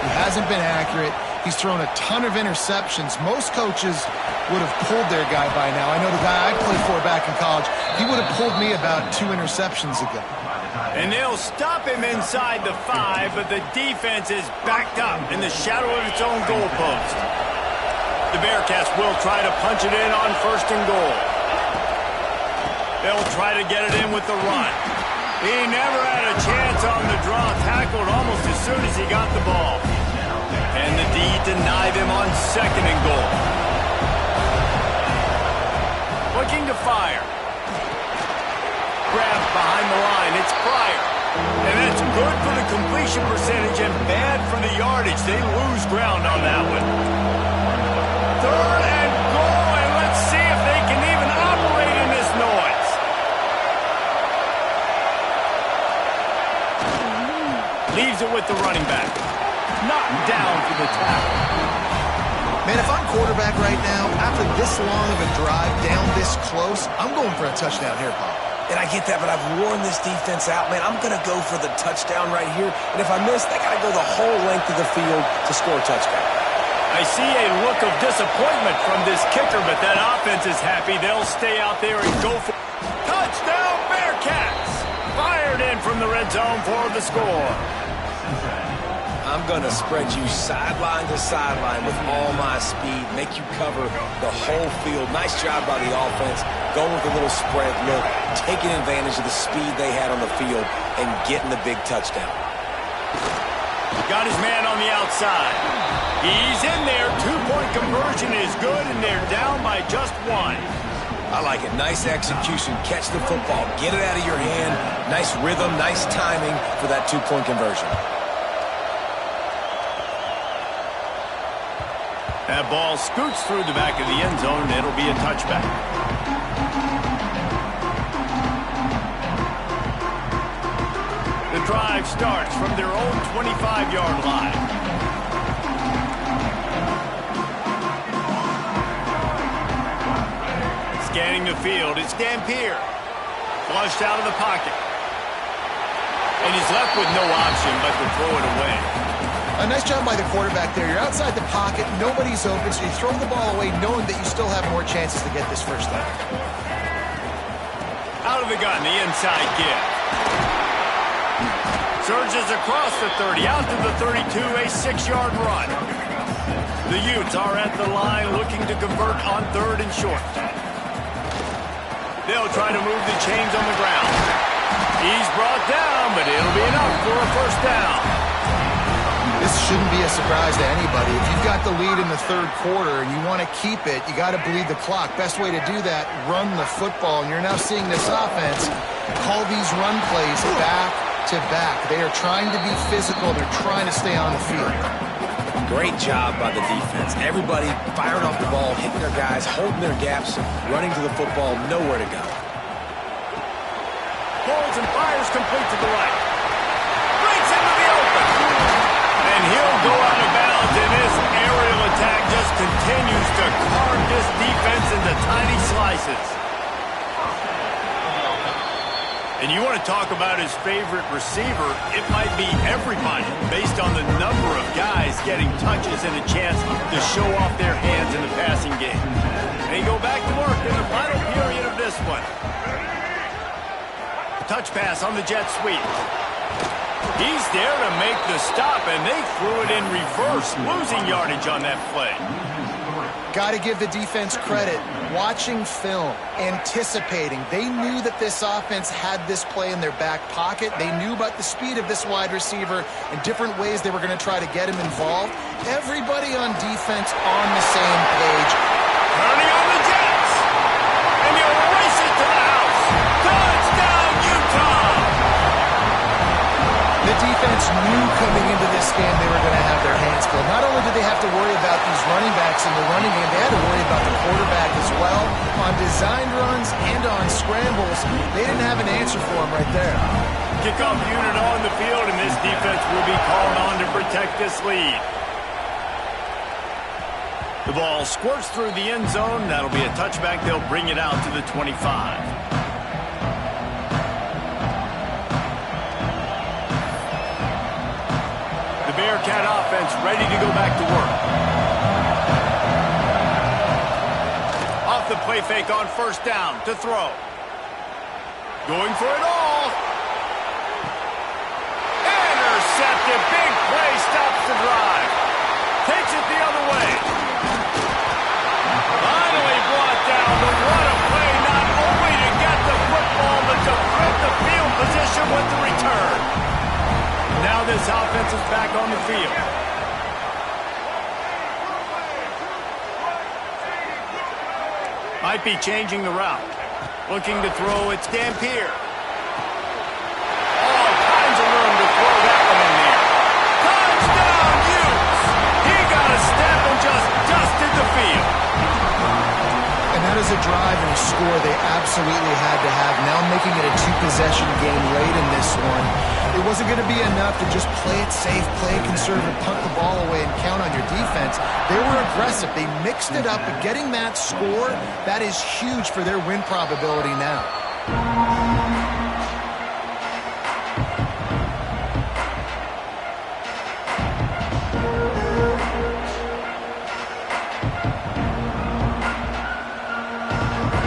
Speaker 3: He hasn't been accurate. He's thrown a ton of interceptions. Most coaches would have pulled their guy by now. I know the guy I played for back in college, he would have pulled me about 2 interceptions ago.
Speaker 1: And they'll stop him inside the 5, but the defense is backed up in the shadow of its own goalpost. The Bearcats will try to punch it in on 1st and goal. They'll try to get it in with the run. He never had a chance on the draw, tackled almost as soon as he got the ball. And the D denied him on 2nd and goal. Looking to fire. Grab behind the line. It's Pryor. And that's good for the completion percentage and bad for the yardage. They lose ground on that one. 3rd and goal, and let's see if they can even operate in this noise. Leaves it with the running back. Knocked down for the tackle.
Speaker 3: Man, if I'm quarterback right now, after this long of a drive down this close, I'm going for a touchdown here, Paul.
Speaker 2: And I get that, but I've worn this defense out, man. I'm going to go for the touchdown right here. And if I miss, they got to go the whole length of the field to score a touchdown.
Speaker 1: I see a look of disappointment from this kicker, but that offense is happy. They'll stay out there and go for touchdown Bearcats. Fired in from the red zone for the score.
Speaker 2: I'm going to spread you sideline to sideline with all my speed, make you cover the whole field. Nice job by the offense, going with a little spread look, taking advantage of the speed they had on the field, and getting the big touchdown.
Speaker 1: Got his man on the outside. He's in there. 2-point conversion is good, and they're down by just 1.
Speaker 2: I like it. Nice execution. Catch the football. Get it out of your hand. Nice rhythm, nice timing for that 2-point conversion.
Speaker 1: That ball scoots through the back of the end zone, and it'll be a touchback. The drive starts from their own 25-yard line. Scanning the field, it's Dampier. Flushed out of the pocket. And he's left with no option but to throw it away.
Speaker 3: A nice job by the quarterback there. You're outside the pocket, nobody's open, so you throw the ball away knowing that you still have more chances to get this first down.
Speaker 1: Out of the gun, the inside give. Surges across the 30, out to the 32, a 6-yard run. The Utes are at the line looking to convert on 3rd and short. They'll try to move the chains on the ground. He's brought down, but it'll be enough for a first down.
Speaker 3: This shouldn't be a surprise to anybody. If you've got the lead in the 3rd quarter and you want to keep it, you got to bleed the clock. Best way to do that, run the football. And you're now seeing this offense call these run plays back to back. They are trying to be physical. They're trying to stay on the field.
Speaker 2: Great job by the defense. Everybody firing off the ball, hitting their guys, holding their gaps, running to the football, nowhere to go.
Speaker 1: Holds and fires complete to the right. Breaks into the open. And he'll go out of bounds, and this aerial attack just continues to carve this defense into tiny slices. And you want to talk about his favorite receiver, it might be everybody based on the number of guys getting touches and a chance to show off their hands in the passing game. They go back to work in the final period of this one. A touch pass on the jet sweep. He's there to make the stop, and they threw it in reverse, losing yardage on that play.
Speaker 3: Got to give the defense credit. Watching film, anticipating. They knew that this offense had this play in their back pocket. They knew about the speed of this wide receiver and different ways they were going to try to get him involved. Everybody on defense on the same page.
Speaker 1: Turning on the Jets. And they'll race it to the house. Touchdown, Utah!
Speaker 3: The defense knew coming into this game they were going to have their hands full. Not only did they have to worry about these running backs in the running game, they had to worry about the quarterback as well. On designed runs and on scrambles, they didn't have an answer for him right there.
Speaker 1: Kickoff unit on the field, and this defense will be called on to protect this lead. The ball squirts through the end zone. That'll be a touchback. They'll bring it out to the 25. The Bearcat offense ready to go back to work. Off the play fake on first down to throw. Going for it all. Intercepted. Big play stops the drive. Takes it the other way. Finally brought down, but what a play, not only to get the football, but to flip the field position with the return. Now this offense is back on the field. Might be changing the route. Looking to throw, it's Dampier. All kinds of room to throw that one in there. Touchdown, Utes! He got a step and just dusted the field.
Speaker 3: And that is a drive and a score they absolutely had to have. Now making it a two-possession game late in this one. It wasn't going to be enough to just play it safe, play it conservative, punt the ball away, and count on your defense. They were aggressive. They mixed it up, but getting that score, that is huge for their win probability now.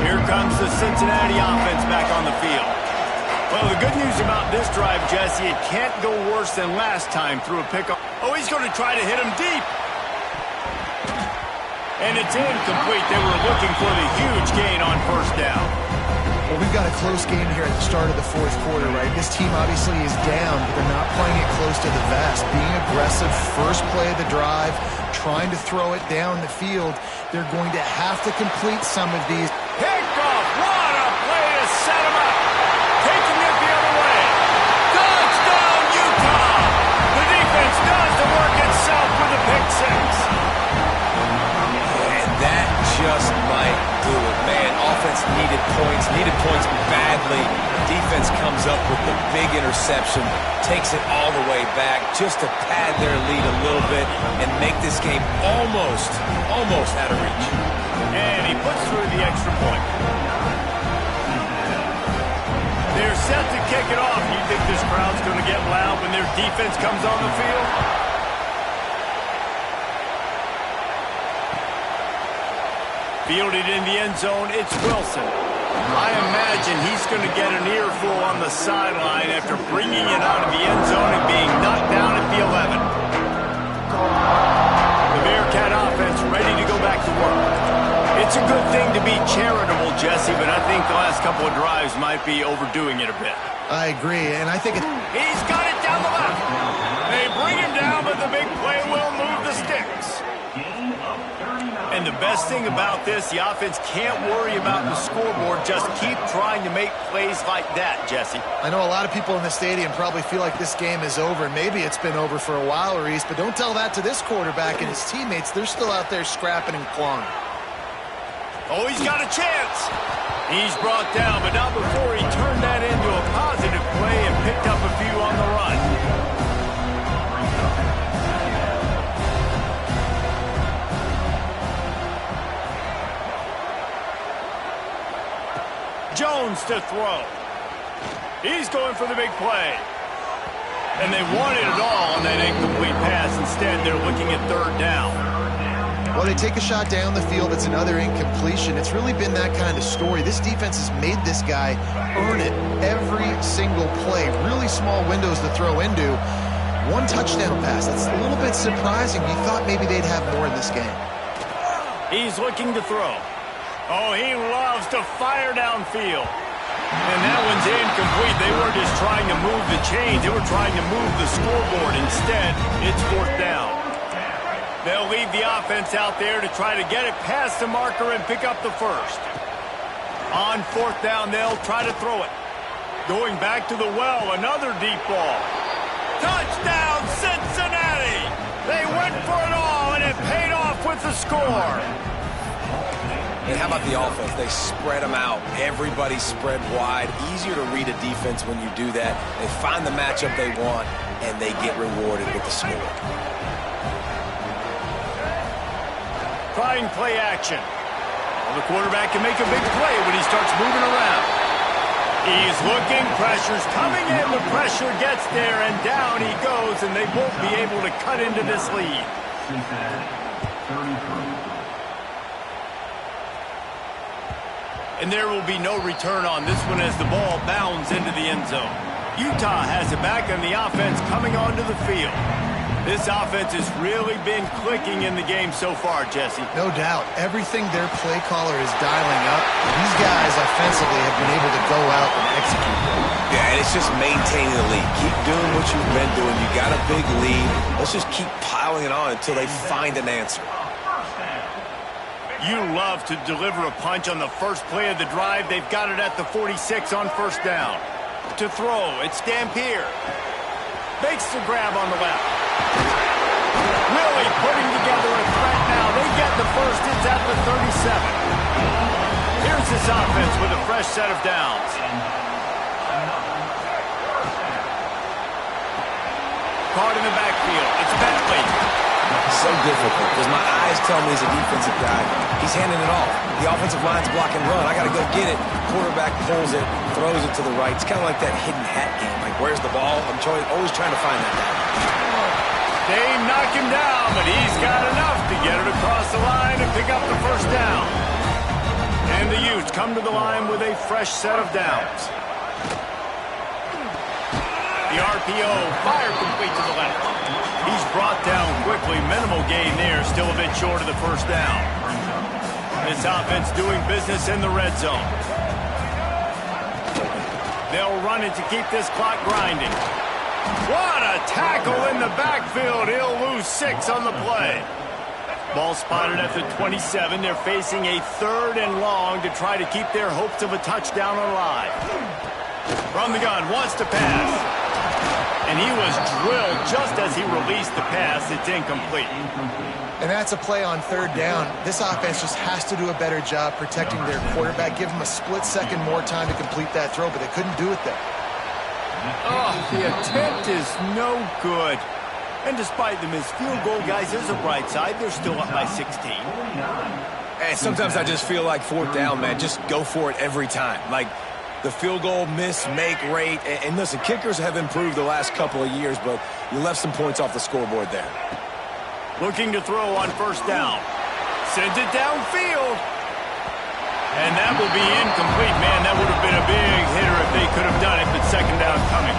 Speaker 1: Here comes the Cincinnati offense back on the field. Well, the good news about this drive, Jesse, it can't go worse than last time through a pickup. Oh, he's going to try to hit him deep. And it's incomplete. They were looking for the huge gain on first down.
Speaker 3: Well, we've got a close game here at the start of the fourth quarter, right? This team obviously is down, but they're not playing it close to the vest. Being aggressive, first play of the drive, trying to throw it down the field. They're going to have to complete some of these.
Speaker 1: Picked off. What a play to set him up. Taking it the other way. Touchdown, Utah. The defense does the work itself with a pick six.
Speaker 2: And that just might do it. Man, offense needed points badly. Defense comes up with the big interception, takes it all the way back just to pad their lead a little bit and make this game almost out of reach.
Speaker 1: And he puts through the extra point. They're set to kick it off. You think this crowd's going to get loud when their defense comes on the field? Fielded in the end zone, it's Wilson. I imagine he's going to get an earful on the sideline after bringing it out of the end zone and being knocked down at the 11. The Bearcat offense ready to go back to work. It's a good thing to be charitable, Jesse, but I think the last couple of drives might be overdoing it a bit.
Speaker 3: I agree, and I think
Speaker 1: He's got it down the left. They bring him down, but the big play will move the sticks. And the best thing about this, the offense can't worry about the scoreboard. Just keep trying to make plays like that, Jesse.
Speaker 3: I know a lot of people in the stadium probably feel like this game is over. Maybe it's been over for a while, Reese, but don't tell that to this quarterback and his teammates. They're still out there scrapping and clawing.
Speaker 1: Oh, he's got a chance. He's brought down, but not before he turned that into a positive play and picked up a few on the run. Jones to throw. He's going for the big play. And they wanted it all on that incomplete pass. Instead, they're looking at third down.
Speaker 3: Well, they take a shot down the field. It's another incompletion. It's really been that kind of story. This defense has made this guy earn it every single play. Really small windows to throw into. One touchdown pass. That's a little bit surprising. You thought maybe they'd have more in this game.
Speaker 1: He's looking to throw. Oh, he loves to fire downfield. And that one's incomplete. They were just trying to move the chains. They were trying to move the scoreboard. Instead, it's fourth down. They'll leave the offense out there to try to get it past the marker and pick up the first. On fourth down, they'll try to throw it. Going back to the well, another deep ball. Touchdown, Cincinnati! They went for it all, and it paid off with the score.
Speaker 2: And how about the offense? They spread them out. Everybody spread wide. Easier to read a defense when you do that. They find the matchup they want, and they get rewarded with the score.
Speaker 1: Trying play action. Well, the quarterback can make a big play when he starts moving around. He's looking, pressure's coming in, the pressure gets there, and down he goes, and they won't be able to cut into this lead. And there will be no return on this one as the ball bounds into the end zone. Utah has it back on the offense coming onto the field. This offense has really been clicking in the game so far, Jesse.
Speaker 3: No doubt. Everything their play caller is dialing up, these guys offensively have been able to go out and execute.
Speaker 2: Yeah, and it's just maintaining the lead. Keep doing what you've been doing. You got a big lead. Let's just keep piling it on until they find an answer.
Speaker 1: You love to deliver a punch on the first play of the drive. They've got it at the 46 on first down. To throw, it's Dampier. Makes the grab on the left. Really putting together a threat now. They get the first. It's at the 37. Here's this offense with a fresh set of downs. Caught in the backfield. It's Bentley.
Speaker 2: So difficult because my eyes tell me he's a defensive guy. He's handing it off. The offensive line's block and run. I got to go get it. Quarterback pulls it, throws it to the right. It's kind of like that hidden hat game. Like, where's the ball? I'm always trying to find that guy.
Speaker 1: They knock him down, but he's got enough to get it across the line and pick up the first down. And the Utes come to the line with a fresh set of downs. The RPO, fire complete to the left. He's brought down quickly. Minimal gain there, still a bit short of the first down. This offense doing business in the red zone. They'll run it to keep this clock grinding. What a tackle in the backfield. He'll lose 6 on the play. Ball spotted at the 27. They're facing a 3rd and long to try to keep their hopes of a touchdown alive. From the gun, wants to pass. And he was drilled just as he released the pass. It's incomplete.
Speaker 3: And that's a play on 3rd down. This offense just has to do a better job protecting their quarterback. Give him a split second more time to complete that throw, but they couldn't do it there.
Speaker 1: Oh, the attempt is no good. And despite the missed field goal, guys, there's a bright side. They're still up by 16.
Speaker 2: And sometimes I just feel like 4th down, man. Just go for it every time. Like, the field goal miss, make rate. And listen, kickers have improved the last couple of years, but you left some points off the scoreboard there.
Speaker 1: Looking to throw on first down. Sends it downfield. And that will be incomplete. Man, that would have been a big hitter if they could have done it, but second down coming.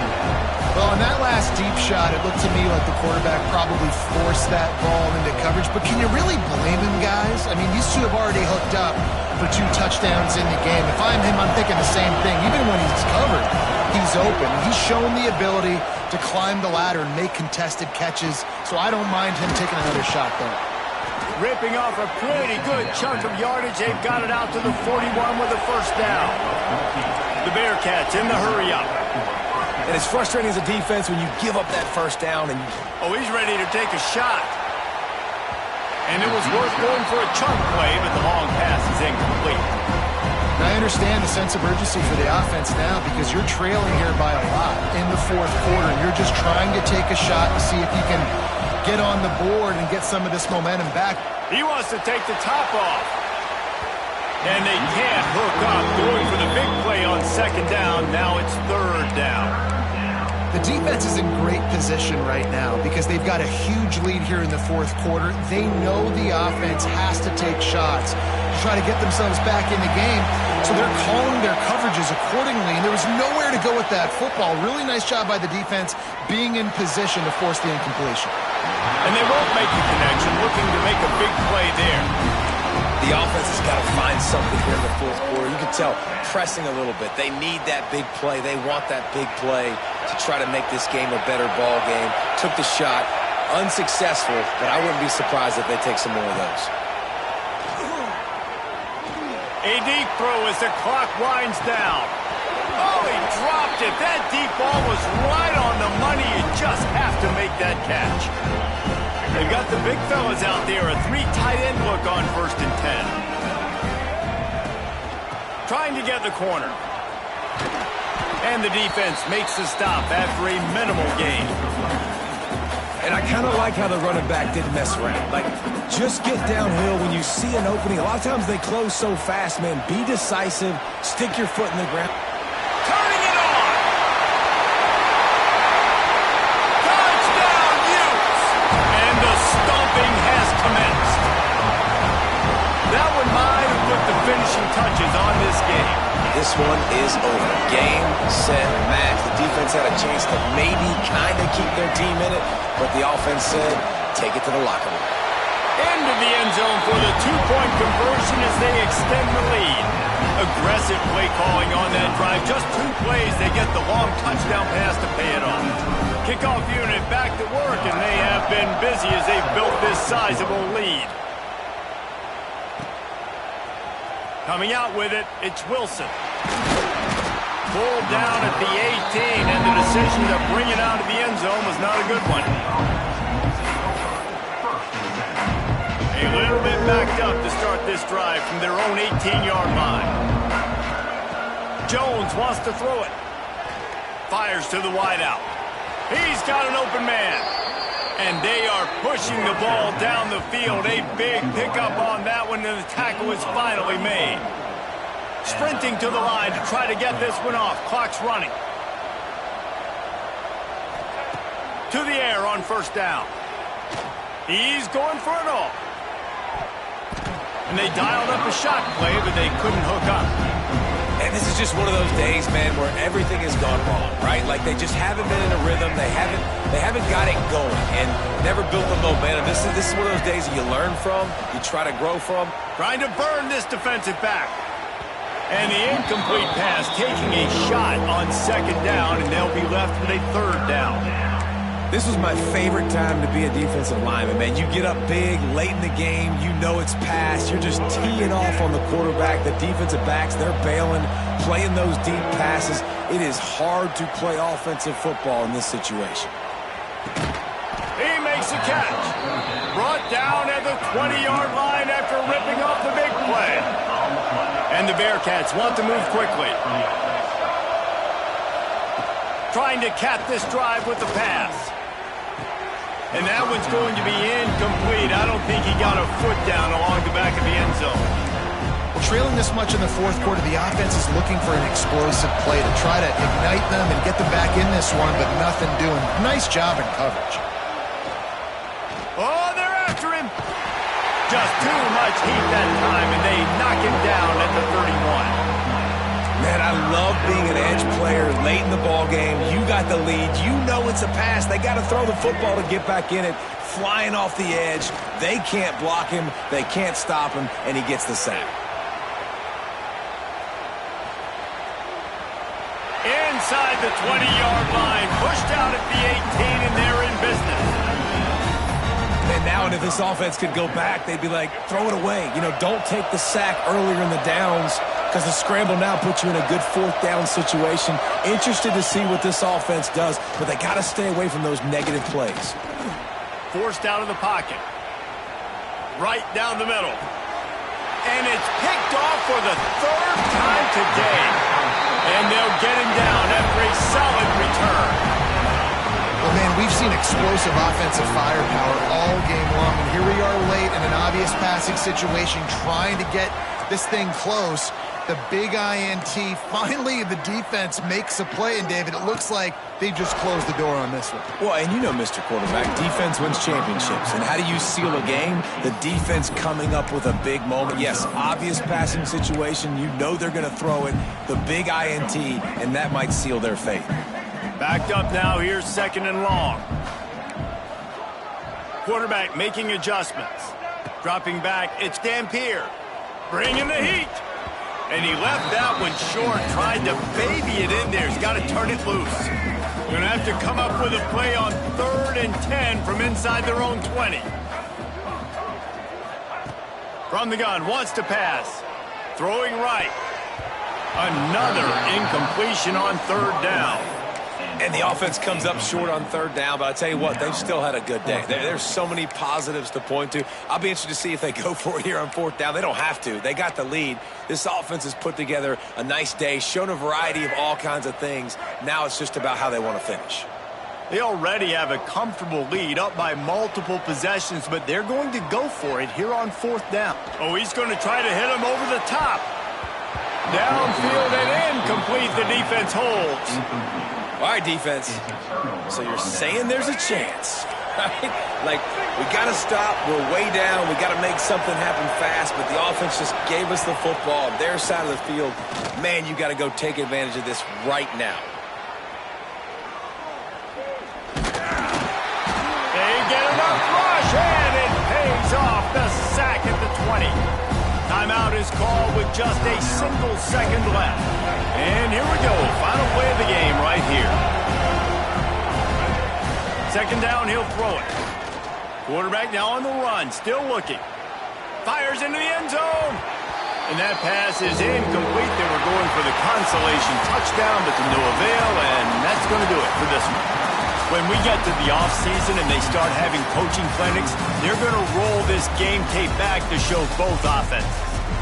Speaker 3: Well, on that last deep shot, it looked to me like the quarterback probably forced that ball into coverage. But can you really blame him, guys? I mean, these two have already hooked up for 2 touchdowns in the game. If I'm him, I'm thinking the same thing. Even when he's covered, he's open. He's shown the ability to climb the ladder and make contested catches, so I don't mind him taking another shot there.
Speaker 1: Ripping off a pretty good chunk of yardage. They've got it out to the 41 with a first down. The Bearcats in the hurry-up.
Speaker 2: And it's frustrating as a defense when you give up that first down. And
Speaker 1: oh, he's ready to take a shot. And it was worth going for a chunk play, but the long pass is incomplete.
Speaker 3: I understand the sense of urgency for the offense now because you're trailing here by a lot in the 4th quarter. You're just trying to take a shot to see if you can get on the board and get some of this momentum back.
Speaker 1: He wants to take the top off. And they can't hook up, going for the big play on second down. Now it's third down.
Speaker 3: The defense is in great position right now because they've got a huge lead here in the fourth quarter. They know the offense has to take shots to try to get themselves back in the game, so they're calling their coverages accordingly, and there was nowhere to go with that football. Really nice job by the defense being in position to force the incompletion.
Speaker 1: And they won't make the connection, looking to make a big play there.
Speaker 2: The offense has got to find something here in the fourth quarter. You can tell pressing a little bit. They need that big play. They want that big play to try to make this game a better ball game. Took the shot, unsuccessful, but I wouldn't be surprised if they take some more of those.
Speaker 1: A deep throw as the clock winds down. Oh, he dropped it. That deep ball was right on the money. You just have to make that catch. They've got the big fellas out there. A 3 tight end look on 1st and 10. Trying to get the corner. And the defense makes the stop after a minimal gain.
Speaker 2: And I kind of like how the running back didn't mess around. Like, just get downhill when you see an opening. A lot of times they close so fast, man. Be decisive. Stick your foot in the ground.
Speaker 1: Turning it on! Touchdown, Utes! And the stomping has commenced. That one might have put the finishing touches on this game.
Speaker 2: This one is over. Game, set, match. The defense had a chance to maybe kind of keep their team in it, but the offense said, take it to the locker room.
Speaker 1: Into the end zone for the 2-point conversion as they extend the lead. Aggressive play calling on that drive. Just 2 plays, they get the long touchdown pass to pay it off. Kickoff unit back to work, and they have been busy as they've built this sizable lead. Coming out with it, it's Wilson. Pulled down at the 18, and the decision to bring it out of the end zone was not a good one. A little bit backed up to start this drive from their own 18-yard line. Jones wants to throw it. Fires to the wideout. He's got an open man. And they are pushing the ball down the field. A big pickup on that one, and the tackle is finally made. Sprinting to the line to try to get this one off. Clock's running. To the air on 1st down. He's going for it all. And they dialed up a shot play, but they couldn't hook up.
Speaker 2: And this is just one of those days, man, where everything has gone wrong, right? Like they just haven't been in a rhythm. They haven't got it going and never built the momentum. This is one of those days that you learn from, you try to grow from.
Speaker 1: Trying to burn this defensive back. And the incomplete pass taking a shot on 2nd down, and they'll be left with a 3rd down.
Speaker 2: This was my favorite time to be a defensive lineman, man. You get up big, late in the game, you know it's past. You're just teeing off on the quarterback. The defensive backs, they're bailing, playing those deep passes. It is hard to play offensive football in this situation.
Speaker 1: He makes a catch. Brought down at the 20-yard line after ripping off the big play. And the Bearcats want to move quickly. Trying to cap this drive with the pass. And that one's going to be incomplete. I don't think he got a foot down along the back of the end zone.
Speaker 3: Well, trailing this much in the fourth quarter, the offense is looking for an explosive play to try to ignite them and get them back in this one, but nothing doing. Nice job in coverage.
Speaker 1: Oh, they're after him. Just too much heat that time, and they knock him down at the 31.
Speaker 2: Man, I love being an edge player late in the ball game. You got the lead. You know it's a pass. They got to throw the football to get back in it. Flying off the edge. They can't block him. They can't stop him, and he gets the sack.
Speaker 1: Inside the 20-yard line. Pushed out at the 18, and they're in business.
Speaker 2: And now, if this offense could go back, they'd be like, throw it away. You know, don't take the sack earlier in the downs, because the scramble now puts you in a good 4th down situation. Interested to see what this offense does, but they got to stay away from those negative plays.
Speaker 1: Forced out of the pocket. Right down the middle. And it's picked off for the 3rd time today. And they'll get him down after a solid return.
Speaker 3: Well, man, we've seen explosive offensive firepower all game long, and here we are late in an obvious passing situation trying to get this thing close. The big INT. Finally, the defense makes a play, and David, it looks like they just closed the door on this one.
Speaker 2: Well, and you know, Mr. Quarterback, defense wins championships. And how do you seal a game? The defense coming up with a big moment. Yes, obvious passing situation. You know they're going to throw it. The big INT, and that might seal their fate.
Speaker 1: Backed up now. Here's 2nd and long. Quarterback making adjustments. Dropping back, it's Dampier. Bringing the heat. And he left that one short, tried to baby it in there. He's got to turn it loose. Going to have to come up with a play on 3rd and 10 from inside their own 20. From the gun, wants to pass. Throwing right. Another incompletion on 3rd down.
Speaker 2: And the offense comes up short on 3rd down, but I tell you what, they've still had a good day. There's so many positives to point to. I'll be interested to see if they go for it here on 4th down. They don't have to. They got the lead. This offense has put together a nice day, shown a variety of all kinds of things. Now it's just about how they want to finish.
Speaker 1: They already have a comfortable lead up by multiple possessions, but they're going to go for it here on 4th down. Oh, he's going to try to hit him over the top. Downfield and incomplete. The defense holds.
Speaker 2: All right, defense. So you're saying there's a chance, right? Like, we got to stop. We're way down. We got to make something happen fast, but the offense just gave us the football on their side of the field. Man, you got to go take advantage of this right now.
Speaker 1: They get enough rush, and it pays off. The sack at the 20. Timeout is called with just a single second left. And here we go. Final play of the game right here. 2nd down, he'll throw it. Quarterback now on the run, still looking. Fires into the end zone. And that pass is incomplete. They were going for the consolation touchdown, but to no avail, and that's going to do it for this one. When we get to the offseason and they start having coaching clinics, they're going to roll this game tape back to show both offenses.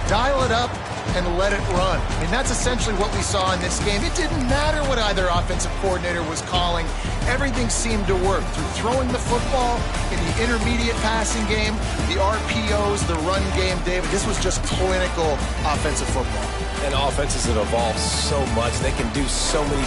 Speaker 3: Dial it up and let it run. And that's essentially what we saw in this game. It didn't matter what either offensive coordinator was calling. Everything seemed to work through throwing the football in the intermediate passing game, the RPOs, the run game. David, this was just clinical offensive football.
Speaker 2: And offenses have evolved so much. They can do so many.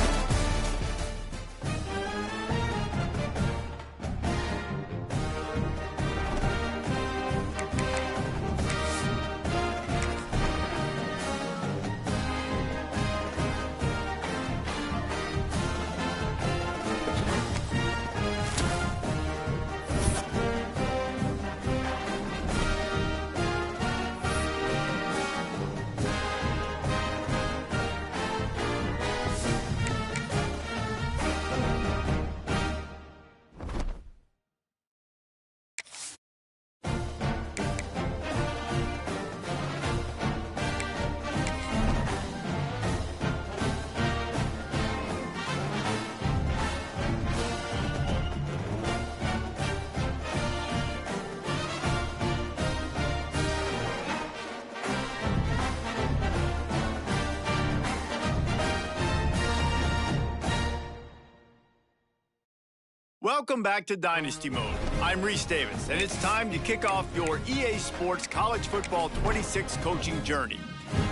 Speaker 1: Welcome back to Dynasty Mode. I'm Reese Davis, and it's time to kick off your EA Sports College Football 26 coaching journey.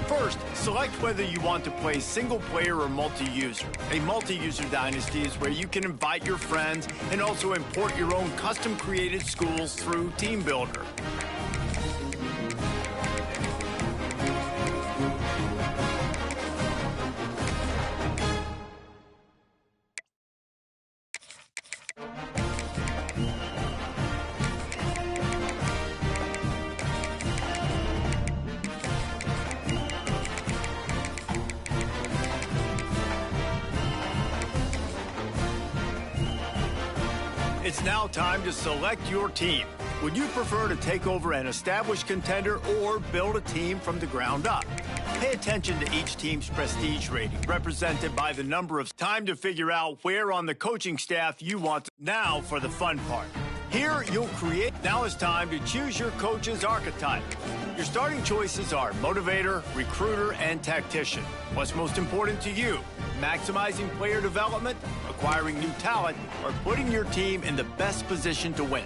Speaker 1: First, select whether you want to play single-player or multi-user. A multi-user dynasty is where you can invite your friends and also import your own custom-created schools through Team Builder. It's now time to select your team. Would you prefer to take over an established contender or build a team from the ground up? Pay attention to each team's prestige rating, represented by the number of time to figure out where on the coaching staff you want to. Now for the fun part. Here you'll create. Now it's time to choose your coach's archetype. Your starting choices are motivator, recruiter, and tactician. What's most important to you? Maximizing player development, acquiring new talent, or putting your team in the best position to win.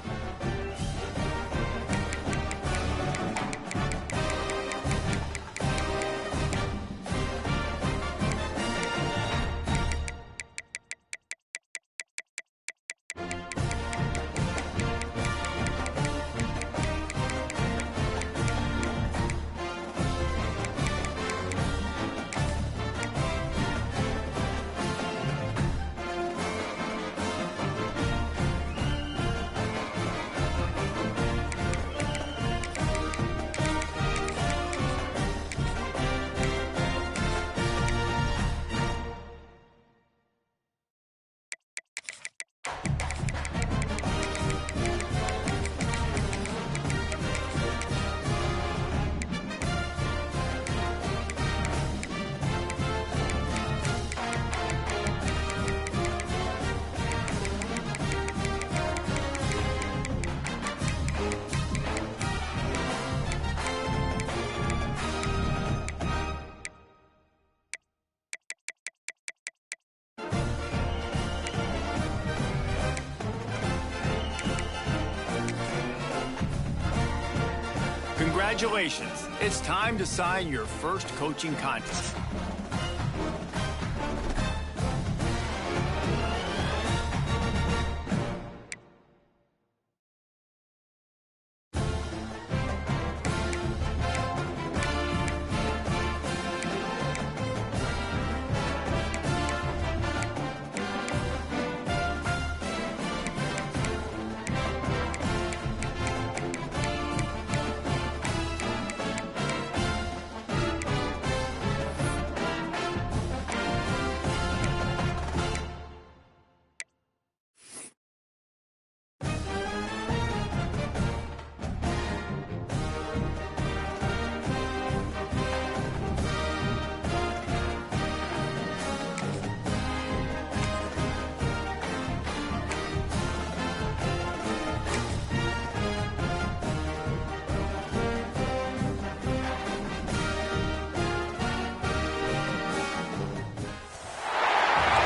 Speaker 1: Congratulations. It's time to sign your first coaching contract.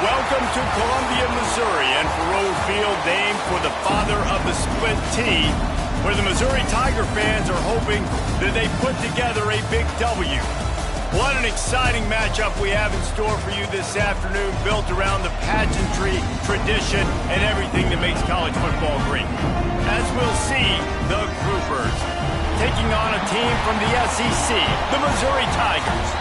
Speaker 1: Welcome to Columbia, Missouri, and Faurot Field, named for the father of the split T, where the Missouri Tiger fans are hoping that they put together a big W. What an exciting matchup we have in store for you this afternoon, built around the pageantry, tradition, and everything that makes college football great. As we'll see, the Groupers taking on a team from the SEC, the Missouri Tigers.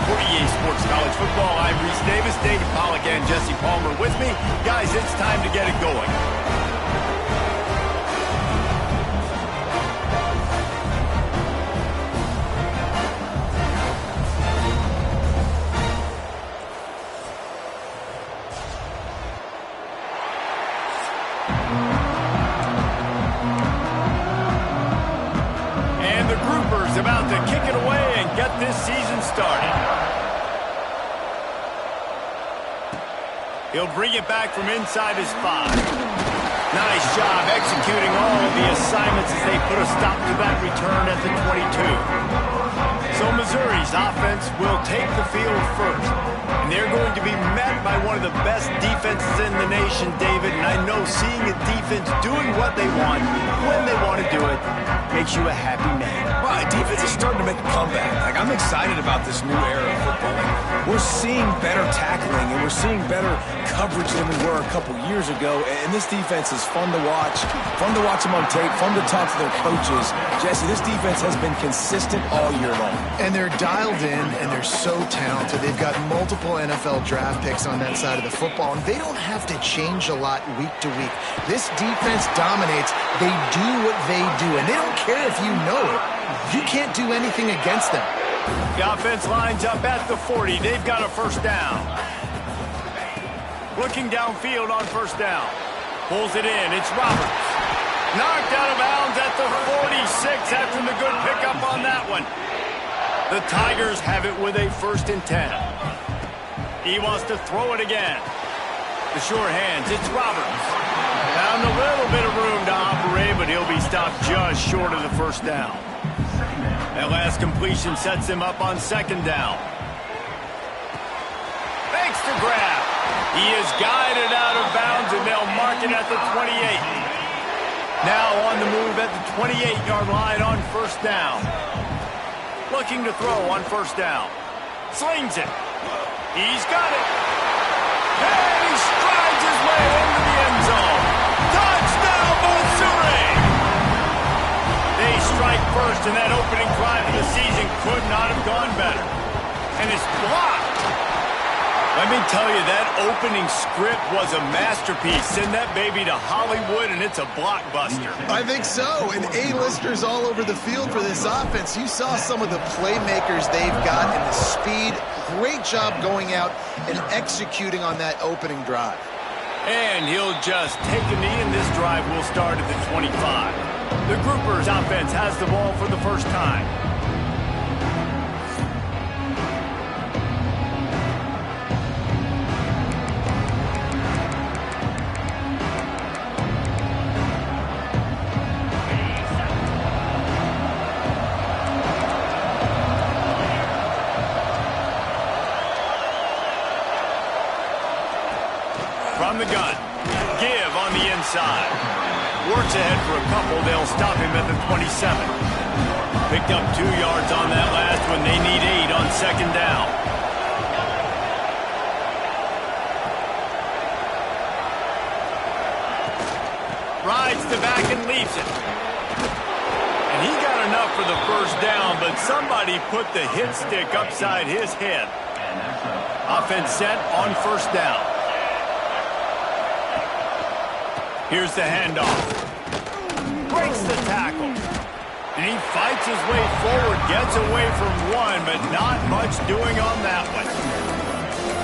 Speaker 1: For EA Sports College Football, I'm Reese Davis, David Pollack, and Jesse Palmer with me. Guys, it's time to get it going. And the Groupers about to kick it away and get this season started. He'll bring it back from inside his 5. Nice job executing all of the assignments as they put a stop to that return at the 22. So Missouri's offense will take the field first. And they're going to be met by one of the best defenses in the nation, David. And I know seeing a defense doing what they want, when they want to do it, makes you a happy man.
Speaker 2: Well, defense is starting to make a comeback. Like, I'm excited about this new era of football. Like, we're seeing better tackling, and we're seeing better coverage than we were a couple years ago. And this defense is fun to watch them on tape, fun to talk to their coaches. Jesse, this defense has been consistent all year long.
Speaker 3: And they're dialed in, and they're so talented. They've got multiple NFL draft picks on that side of the football, and they don't have to change a lot week to week. This defense dominates. They do what they do, and they don't care if you know it. You can't do anything against them.
Speaker 1: The offense lines up at the 40. They've got a first down. Looking downfield on first down. Pulls it in. It's Roberts. Knocked out of bounds at the 46 after the good pickup on that one. The Tigers have it with a 1st and 10. He wants to throw it again. The sure hands. It's Roberts. Found a little bit of room to operate, but he'll be stopped just short of the first down. That last completion sets him up on 2nd down. Thanks to grab. He is guided out of bounds, and they'll mark it at the 28. Now on the move at the 28-yard line on first down. Looking to throw on first down. Slings it. He's got it. And he strides his way into the end zone. Touchdown, Missouri! They strike first, and that opening drive of the season could not have gone better. And it's blocked. Let me tell you, that opening script was a masterpiece. Send that baby to Hollywood, and it's a blockbuster.
Speaker 3: I think so, and A-listers all over the field for this offense. You saw some of the playmakers they've got and the speed. Great job going out and executing on that opening drive.
Speaker 1: And he'll just take a knee, and this drive will start at the 25. The Groupers offense has the ball for the first time. From the gun, give on the inside. Works ahead for a couple, they'll stop him at the 27. Picked up 2 yards on that last one. They need 8 on second down. Rides the back and leaves it. And he got enough for the first down, but somebody put the hit stick upside his head. Offense set on first down. Here's the handoff. Breaks the tackle. And he fights his way forward, gets away from one, but not much doing on that one.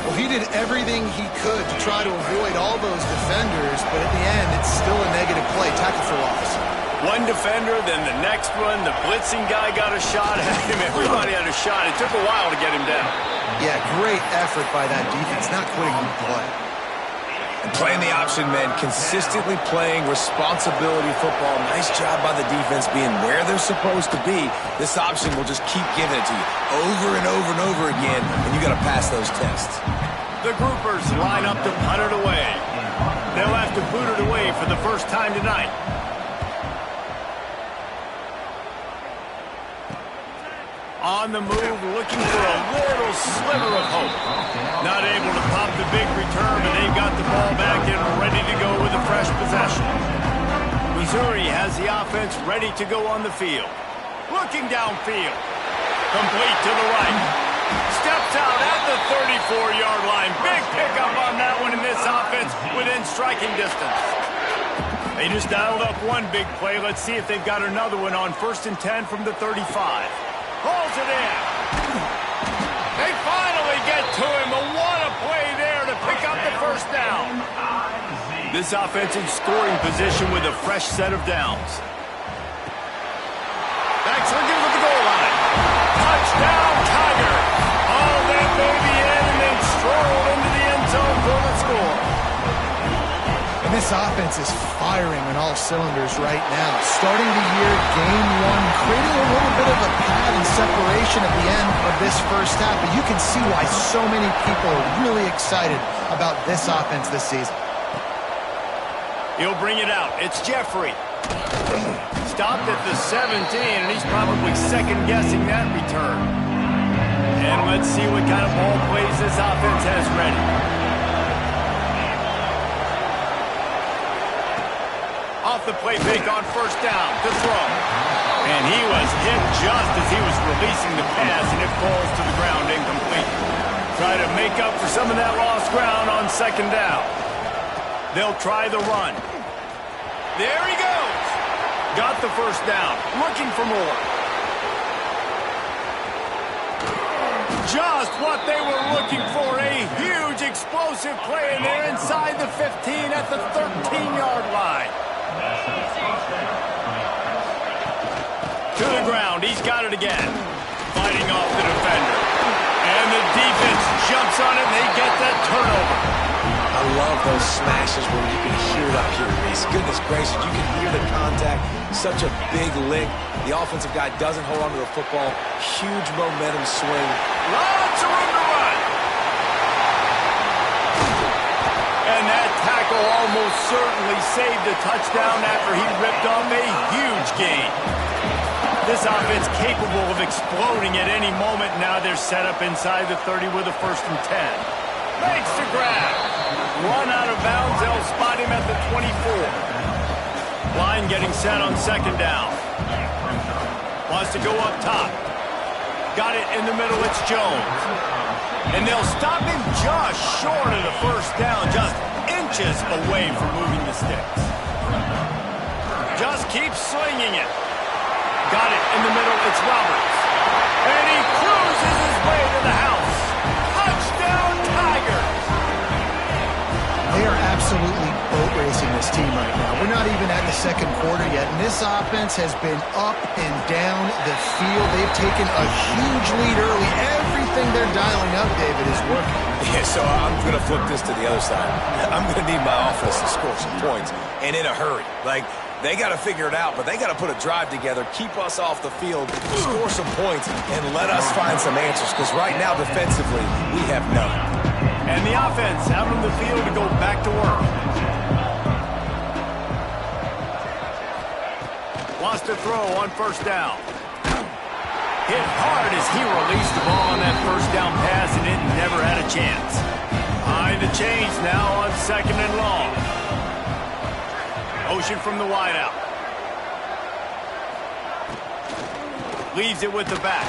Speaker 3: Well, he did everything he could to try to avoid all those defenders, but at the end, it's still a negative play. Tackle for loss.
Speaker 1: One defender, then the next one. The blitzing guy got a shot at him. Everybody had a shot. It took a while to get him down.
Speaker 3: Yeah, great effort by that defense. Not quitting on the play.
Speaker 2: And playing the option, man, consistently playing responsibility football. Nice job by the defense being where they're supposed to be. This option will just keep giving it to you over and over and over again, and you got to pass those tests.
Speaker 1: The groupers line up to punt it away. They'll have to boot it away for the first time tonight. On the move, looking for a little sliver of hope. Not able to pop the big return, but they've got the ball back and ready to go with a fresh possession. Missouri has the offense ready to go on the field. Looking downfield. Complete to the right. Steps out at the 34-yard line. Big pickup on that one in this offense within striking distance. They just dialed up one big play. Let's see if they've got another one on 1st and 10 from the 35. Pulls it in. They finally get to him. What a play there to pick up the first down. This offense in scoring position with a fresh set of downs. Backs looking at the goal line. Touchdown, Tiger. All that baby in and then strolled into the end zone for the score.
Speaker 3: And this offense is firing on all cylinders right now. Starting the year, game one, creating a little bit of a pad and separation at the end of this first half. But you can see why so many people are really excited about this offense this season.
Speaker 1: He'll bring it out. It's Jeffrey. Stopped at the 17, and he's probably second-guessing that return. And let's see what kind of ball plays this offense has ready. Off the play fake on first down to throw. And he was hit just as he was releasing the pass, and it falls to the ground incomplete. Try to make up for some of that lost ground on second down. They'll try the run. There he goes. Got the first down. Looking for more. Just what they were looking for. A huge explosive play, and they're inside the 15 at the 13-yard line. To the ground. He's got it again. Fighting off the defender. And the defense jumps on it, and they get that turnover.
Speaker 2: I love those smashes where you can hear it up here, Reese. Goodness gracious, you can hear the contact. Such a big lick. The offensive guy doesn't hold on to the football. Huge momentum swing.
Speaker 1: Lots of room to run. And that tackle almost certainly saved a touchdown after he ripped off a huge gain. This offense capable of exploding at any moment. Now they're set up inside the 30 with a 1st and 10. Makes the grab. Run out of bounds. They'll spot him at the 24. Line getting set on second down. Wants to go up top. Got it in the middle. It's Jones. And they'll stop him just short of the first down. Just inches away from moving the sticks. Just keeps swinging it. Got it in the middle. It's Roberts. And he cruises his way to the house. Touchdown, Tigers.
Speaker 3: They are absolutely boat racing this team right now. We're not even at the second quarter yet, and this offense has been up and down the field. They've taken a huge lead early. Everything they're dialing up, David, is working.
Speaker 2: Yeah, so I'm going to flip this to the other side. I'm going to need my offense to score some points, and in a hurry. Like, they got to figure it out, but they got to put a drive together, keep us off the field, score some points, and let us find some answers, because right now, defensively, we have none.
Speaker 1: And the offense out on the field to go back to work. Wants to throw on first down. Hit hard as he released the ball on that first down pass, and it never had a chance. Behind the chains now on 2nd and long. Motion from the wideout. Leaves it with the back.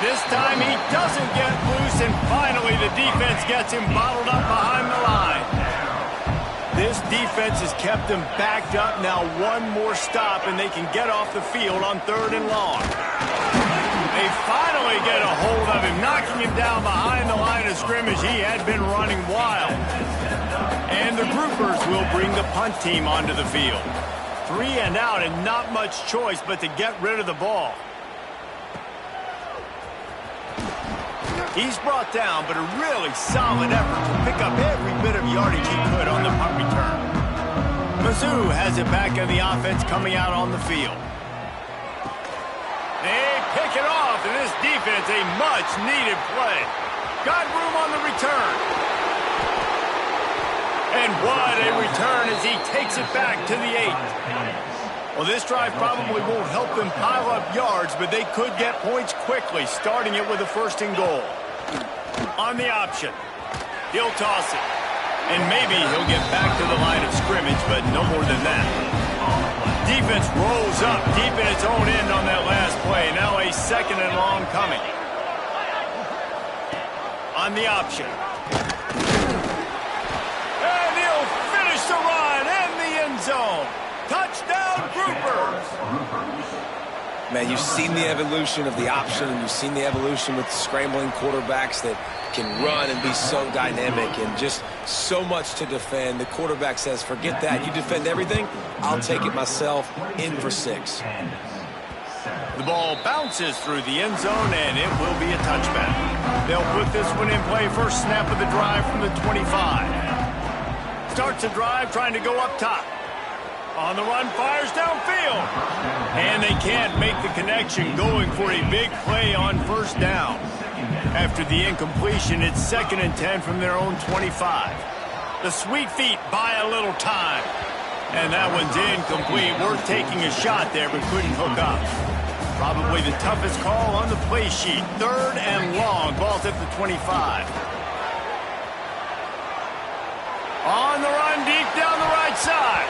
Speaker 1: This time he doesn't get loose, and finally the defense gets him bottled up behind the line. This defense has kept them backed up. Now one more stop, and they can get off the field on 3rd and long. They finally get a hold of him, knocking him down behind the line of scrimmage. He had been running wild. And the Groupers will bring the punt team onto the field. 3 and out, and not much choice but to get rid of the ball. He's brought down, but a really solid effort to pick up every bit of yardage he could on the punt return. Mizzou has it back in the offense coming out on the field. They pick it off, and this defense, a much-needed play. Got room on the return. And what a return as he takes it back to the 8. Well, this drive probably won't help them pile up yards, but they could get points quickly, starting it with a 1st and goal. On the option, he'll toss it. And maybe he'll get back to the line of scrimmage, but no more than that. Defense rolls up deep in its own end on that last play. Now a 2nd and long coming. On the option. And he'll finish the run in the end zone. Touchdown, Groupers!
Speaker 2: Man, you've seen the evolution of the option, and you've seen the evolution with scrambling quarterbacks that can run and be so dynamic and just so much to defend. The quarterback says, forget that. You defend everything, I'll take it myself. In for 6.
Speaker 1: The ball bounces through the end zone, and it will be a touchback. They'll put this one in play. First snap of the drive from the 25. Starts a drive trying to go up top. On the run, fires downfield. And they can't make the connection, going for a big play on 1st down. After the incompletion, it's 2nd and 10 from their own 25. The Sweet Feet buy a little time. And that one's incomplete. Worth taking a shot there, but couldn't hook up. Probably the toughest call on the play sheet. 3rd and long. Ball's at the 25. On the run, deep down the right side.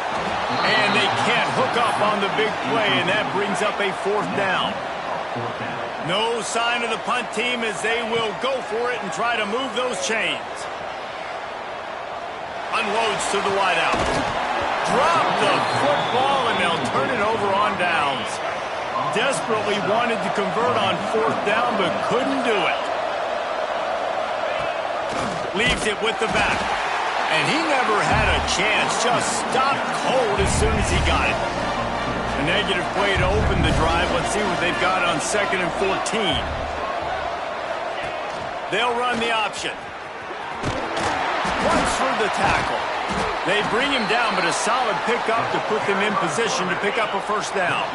Speaker 1: And they can't hook up on the big play, and that brings up a 4th down. No sign of the punt team as they will go for it and try to move those chains. Unloads to the wideout. Drop the football, and they'll turn it over on downs. Desperately wanted to convert on 4th down, but couldn't do it. Leaves it with the back. And he never had a chance, just stopped cold as soon as he got it. A negative play to open the drive. Let's see what they've got on 2nd and 14. They'll run the option. Runs through the tackle. They bring him down, but a solid pickup to put them in position to pick up a 1st down.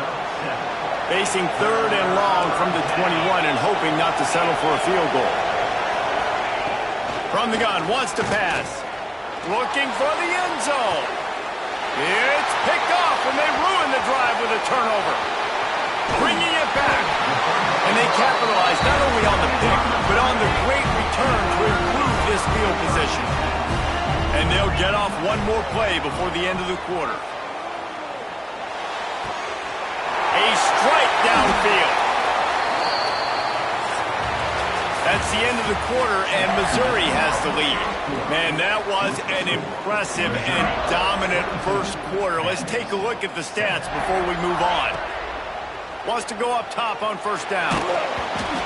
Speaker 1: Facing 3rd and long from the 21 and hoping not to settle for a field goal. From the gun, wants to pass. Looking for the end zone. It's picked off, and they ruin the drive with a turnover. Bringing it back. And they capitalize not only on the pick, but on the great return to improve this field position. And they'll get off one more play before the end of the quarter. A strike downfield. That's the end of the quarter, and Missouri has the lead. Man, that was an impressive and dominant first quarter. Let's take a look at the stats before we move on. Wants to go up top on 1st down.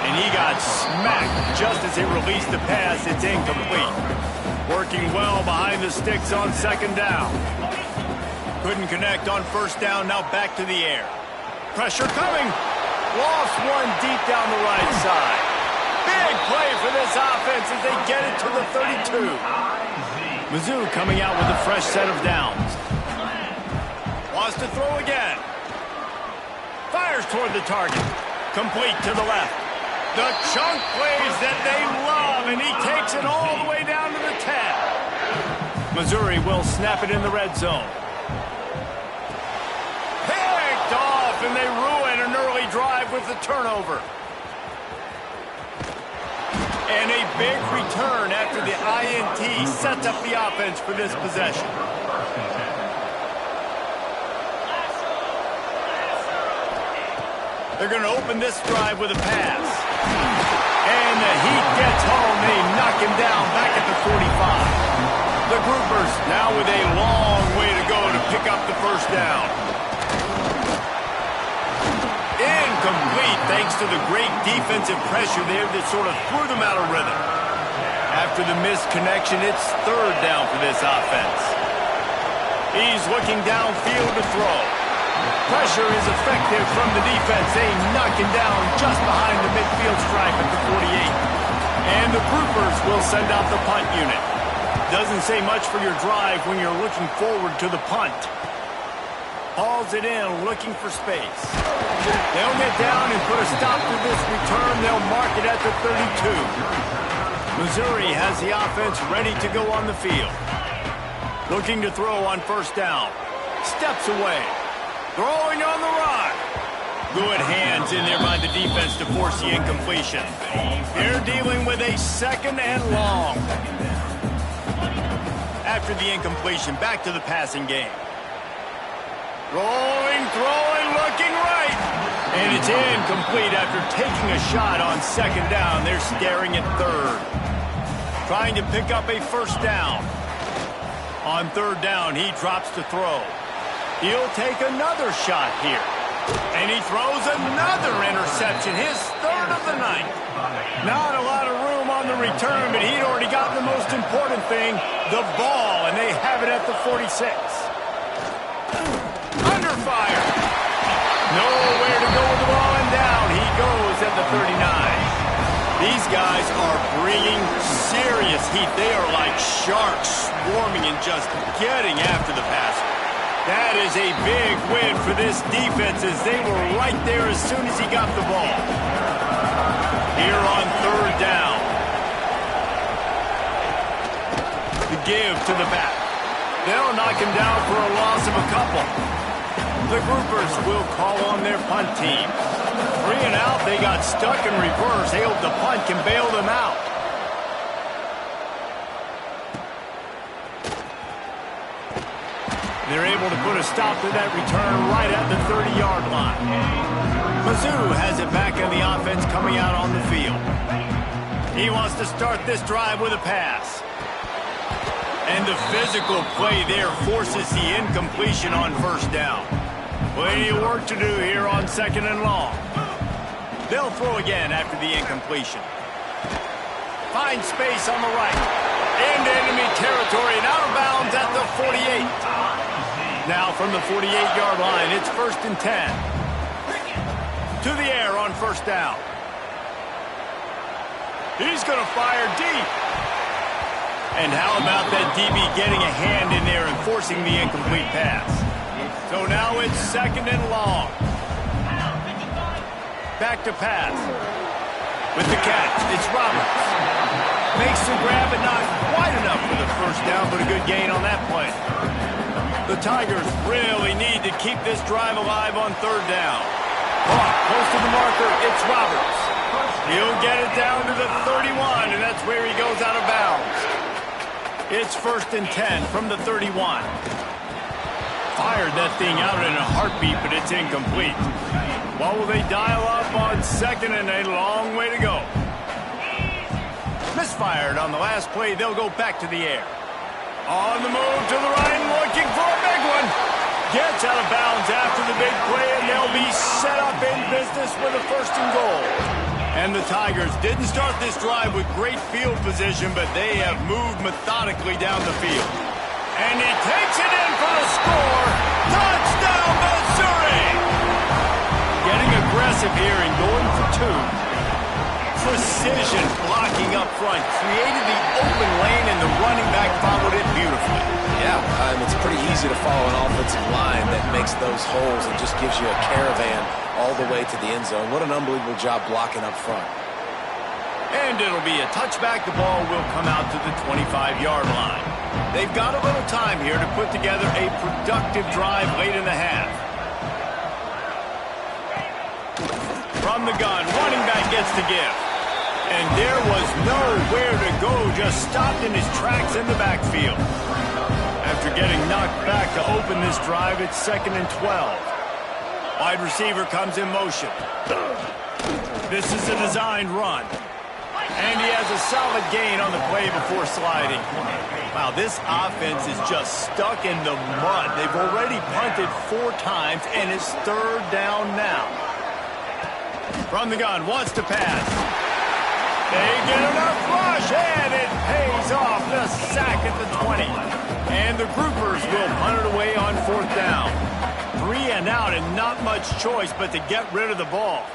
Speaker 1: And he got smacked just as he released the pass. It's incomplete. Working well behind the sticks on 2nd down. Couldn't connect on 1st down, now back to the air. Pressure coming. Lost one deep down the right side. Big play for this offense as they get it to the 32. Mizzou coming out with a fresh set of downs. Wants to throw again. Fires toward the target. Complete to the left. The chunk plays that they love, and he takes it all the way down to the 10. Missouri will snap it in the red zone. Picked off, and they ruin an early drive with the turnover. big return after the INT sets up the offense for this possession. They're going to open this drive with a pass. And the Heat gets home. They knock him down back at the 45. The Groupers now with a long way to go to pick up the first down. Incomplete thanks to the great defensive pressure there that sort of threw them out of rhythm. After the missed connection, it's third down for this offense. He's looking downfield to throw. Pressure is effective from the defense. They knock him down just behind the midfield stripe at the 48. And the Groupers will send out the punt unit. Doesn't say much for your drive when you're looking forward to the punt. Hauls it in, looking for space. They'll get down and put a stop to this return. They'll mark it at the 32. Missouri has the offense ready to go on the field. Looking to throw on first down. Steps away. Throwing on the run. Good hands in there by the defense to force the incompletion. They're dealing with a second and long. After the incompletion, back to the passing game. Rolling, throwing, looking right. And it's incomplete after taking a shot on second down. They're staring at third. Trying to pick up a first down. On third down, he drops to throw. He'll take another shot here. And he throws another interception, his third of the night. Not a lot of room on the return, but he'd already got the most important thing, the ball, and they have it at the 46. Under fire. Nowhere to go with the ball, and down he goes at the 39. These guys are bringing serious heat. They are like sharks swarming and just getting after the passer. That is a big win for this defense as they were right there as soon as he got the ball. Here on third down. The give to the back. They'll knock him down for a loss of a couple. The Groupers will call on their punt team. 3 and out, they got stuck in reverse. They hope the punt can bail them out. They're able to put a stop to that return right at the 30-yard line. Mizzou has it back in the offense coming out on the field. He wants to start this drive with a pass. And the physical play there forces the incompletion on first down. Plenty of work to do here on second and long. They'll throw again after the incompletion. Finds space on the right. Into enemy territory and out of bounds at the 48. Now from the 48-yard line, it's 1st and 10. To the air on first down. He's going to fire deep. And how about that DB getting a hand in there and forcing the incomplete pass? So now it's 2nd and long. Back to pass. With the catch, it's Roberts. Makes the grab, but not quite enough for the first down, but a good gain on that play. The Tigers really need to keep this drive alive on third down. Close to the marker, it's Roberts. He'll get it down to the 31, and that's where he goes out of bounds. It's 1st and 10 from the 31. Fired that thing out in a heartbeat, but it's incomplete. What will they dial up on second and a long way to go? Misfired on the last play. They'll go back to the air. On the move to the right, looking for a big one. Gets out of bounds after the big play, and they'll be set up in business with a 1st and goal. And the Tigers didn't start this drive with great field position, but they have moved methodically down the field. And he takes it in for the score. Touchdown, Missouri! Getting aggressive here and going for 2. Precision blocking up front, created the open lane, and the running back followed it beautifully.
Speaker 2: Yeah, it's pretty easy to follow an offensive line that makes those holes and just gives you a caravan all the way to the end zone. What an unbelievable job blocking up front.
Speaker 1: And it'll be a touchback. The ball will come out to the 25-yard line. They've got a little time here to put together a productive drive late in the half. From the gun, running back gets the give. And there was no nowhere to go, just stopped in his tracks in the backfield. After getting knocked back to open this drive, it's 2nd and 12. Wide receiver comes in motion. This is a designed run. And he has a solid gain on the play before sliding. Wow, this offense is just stuck in the mud. They've already punted 4 times, and it's 3rd down now. From the gun, wants to pass. They get enough rush, and it pays off. The sack at the 20. And the Groupers will punt it away on 4th down. 3 and out, and not much choice but to get rid of the ball.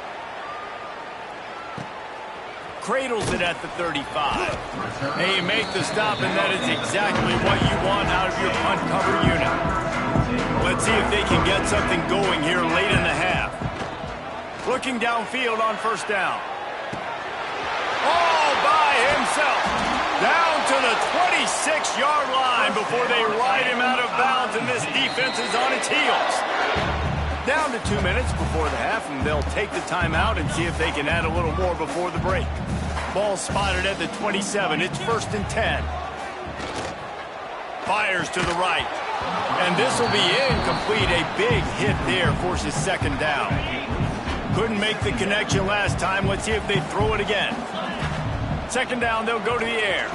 Speaker 1: Cradles it at the 35. They make the stop, and that is exactly what you want out of your punt cover unit. Let's see if they can get something going here late in the half. Looking downfield on 1st down. All by himself. Down to the 26-yard line before they ride him out of bounds, and this defense is on its heels. Down to 2 minutes before the half, and they'll take the timeout and see if they can add a little more before the break. Ball spotted at the 27. It's 1st and 10. Fires to the right. And this will be incomplete. A big hit there forces 2nd down. Couldn't make the connection last time. Let's see if they throw it again. 2nd down, they'll go to the air.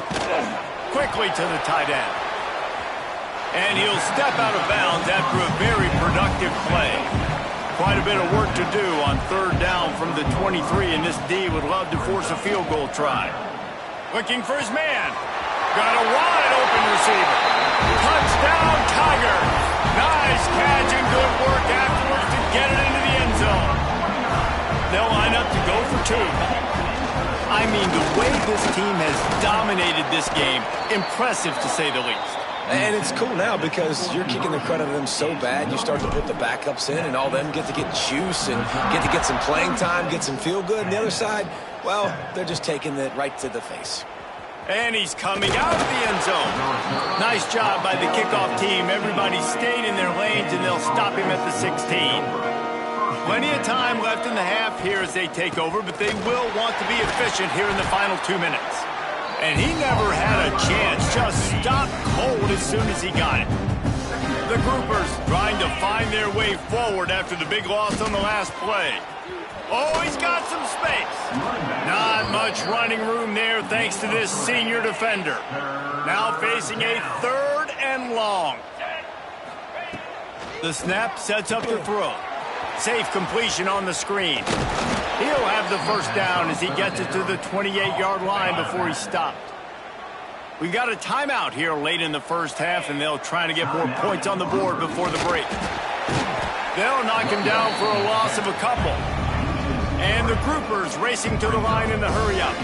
Speaker 1: Quickly to the tight end. And he'll step out of bounds after a very productive play. Quite a bit of work to do on 3rd down from the 23, and this D would love to force a field goal try. Looking for his man. Got a wide open receiver. Touchdown, Tiger. Nice catch and good work afterwards to get it into the end zone. They'll line up to go for 2. I mean, the way this team has dominated this game, impressive to say the least.
Speaker 2: And it's cool now because you're kicking the credit of them so bad, you start to put the backups in, and all them get to get juice and get to get some playing time, get some feel good. And the other side, well, they're just taking it right to the face.
Speaker 1: And he's coming out of the end zone. Nice job by the kickoff team. Everybody stayed in their lanes, and they'll stop him at the 16. Plenty of time left in the half here as they take over, but they will want to be efficient here in the final 2 minutes. And he never had a chance, just stopped cold as soon as he got it. The Groupers trying to find their way forward after the big loss on the last play. Oh, he's got some space. Not much running room there thanks to this senior defender. Now facing a 3rd and long. The snap sets up the throw. Safe completion on the screen. He'll have the 1st down as he gets it to the 28-yard line before he stopped. We've got a timeout here late in the 1st half, and they'll try to get more points on the board before the break. They'll knock him down for a loss of a couple. And the Groupers racing to the line in the hurry-up.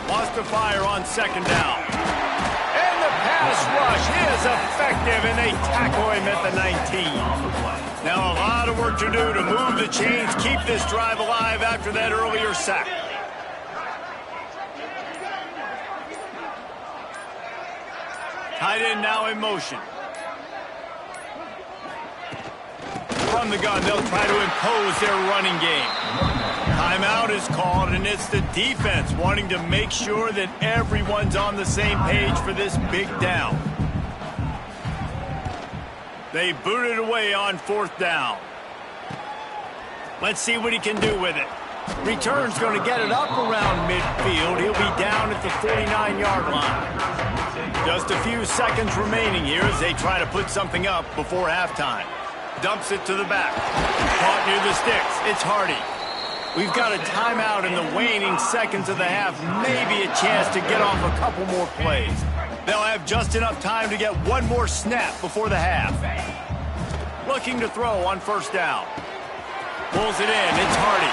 Speaker 1: Wants to fire on 2nd down. And the pass rush is effective, and they tackle him at the 19. Now a lot of work to do to move the chains, keep this drive alive after that earlier sack. Tight end now in motion. From the gun, they'll try to impose their running game. Timeout is called, and it's the defense wanting to make sure that everyone's on the same page for this big down. They boot it away on 4th down. Let's see what he can do with it. Return's going to get it up around midfield. He'll be down at the 49-yard line. Just a few seconds remaining here as they try to put something up before halftime. Dumps it to the back. Caught near the sticks. It's Hardy. We've got a timeout in the waning seconds of the half. Maybe a chance to get off a couple more plays. They'll have just enough time to get one more snap before the half. Looking to throw on 1st down. Pulls it in. It's Hardy.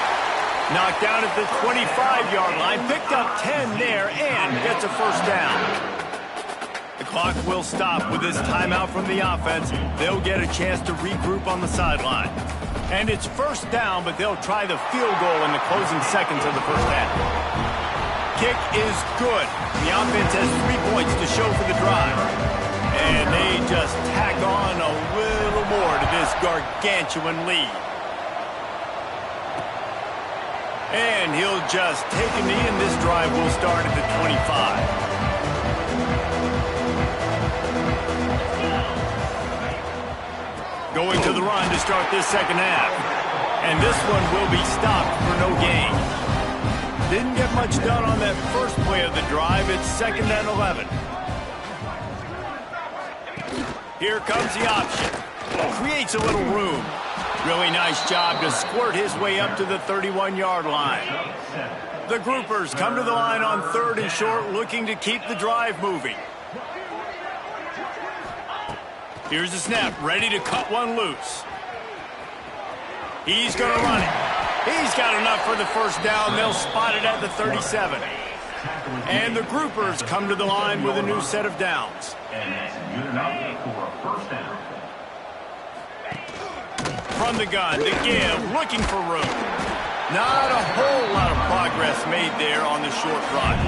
Speaker 1: Knocked down at the 25-yard line. Picked up 10 there and gets a 1st down. The clock will stop with this timeout from the offense. They'll get a chance to regroup on the sideline. And it's 1st down, but they'll try the field goal in the closing seconds of the 1st half. Kick is good. The offense has 3 points to show for the drive. And they just tack on a little more to this gargantuan lead. And he'll just take a knee, and this drive will start at the 25. Going to the run to start this second half. And this one will be stopped for no gain. Didn't get much done on that first play of the drive. It's 2nd and 11. Here comes the option. Creates a little room. Really nice job to squirt his way up to the 31-yard line. The groupers come to the line on 3rd and short, looking to keep the drive moving. Here's the snap, ready to cut one loose. He's going to run it. He's got enough for the first down. They'll spot it at the 37. And the groupers come to the line with a new set of downs. From the gun to give, looking for room. Not a whole lot of progress made there on the short run.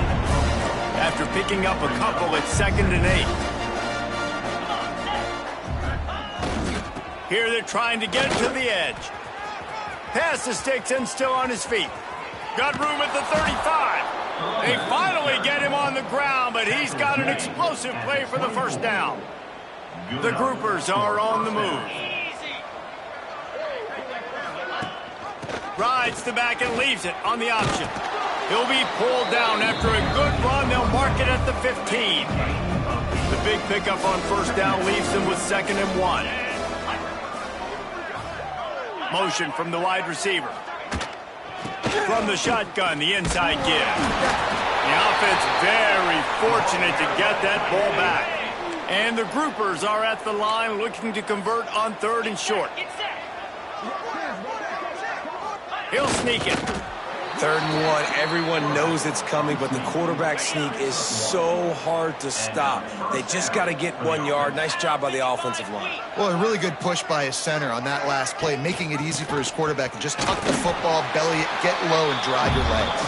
Speaker 1: After picking up a couple, it's 2nd and 8. Here they're trying to get to the edge. Past the sticks and still on his feet. Got room at the 35. They finally get him on the ground, but he's got an explosive play for the first down. The groupers are on the move. Rides the back and leaves it on the option. He'll be pulled down after a good run. They'll mark it at the 15. The big pickup on first down leaves them with 2nd and 1. Motion from the wide receiver. From the shotgun, the inside give. The offense very fortunate to get that ball back. And the groupers are at the line looking to convert on 3rd and short. He'll sneak it.
Speaker 2: 3rd and 1. Everyone knows it's coming, but the quarterback sneak is so hard to stop. They just got to get 1 yard. Nice job by the offensive line.
Speaker 3: Well, a really good push by his center on that last play, making it easy for his quarterback to just tuck the football, belly it, get low, and drive your legs.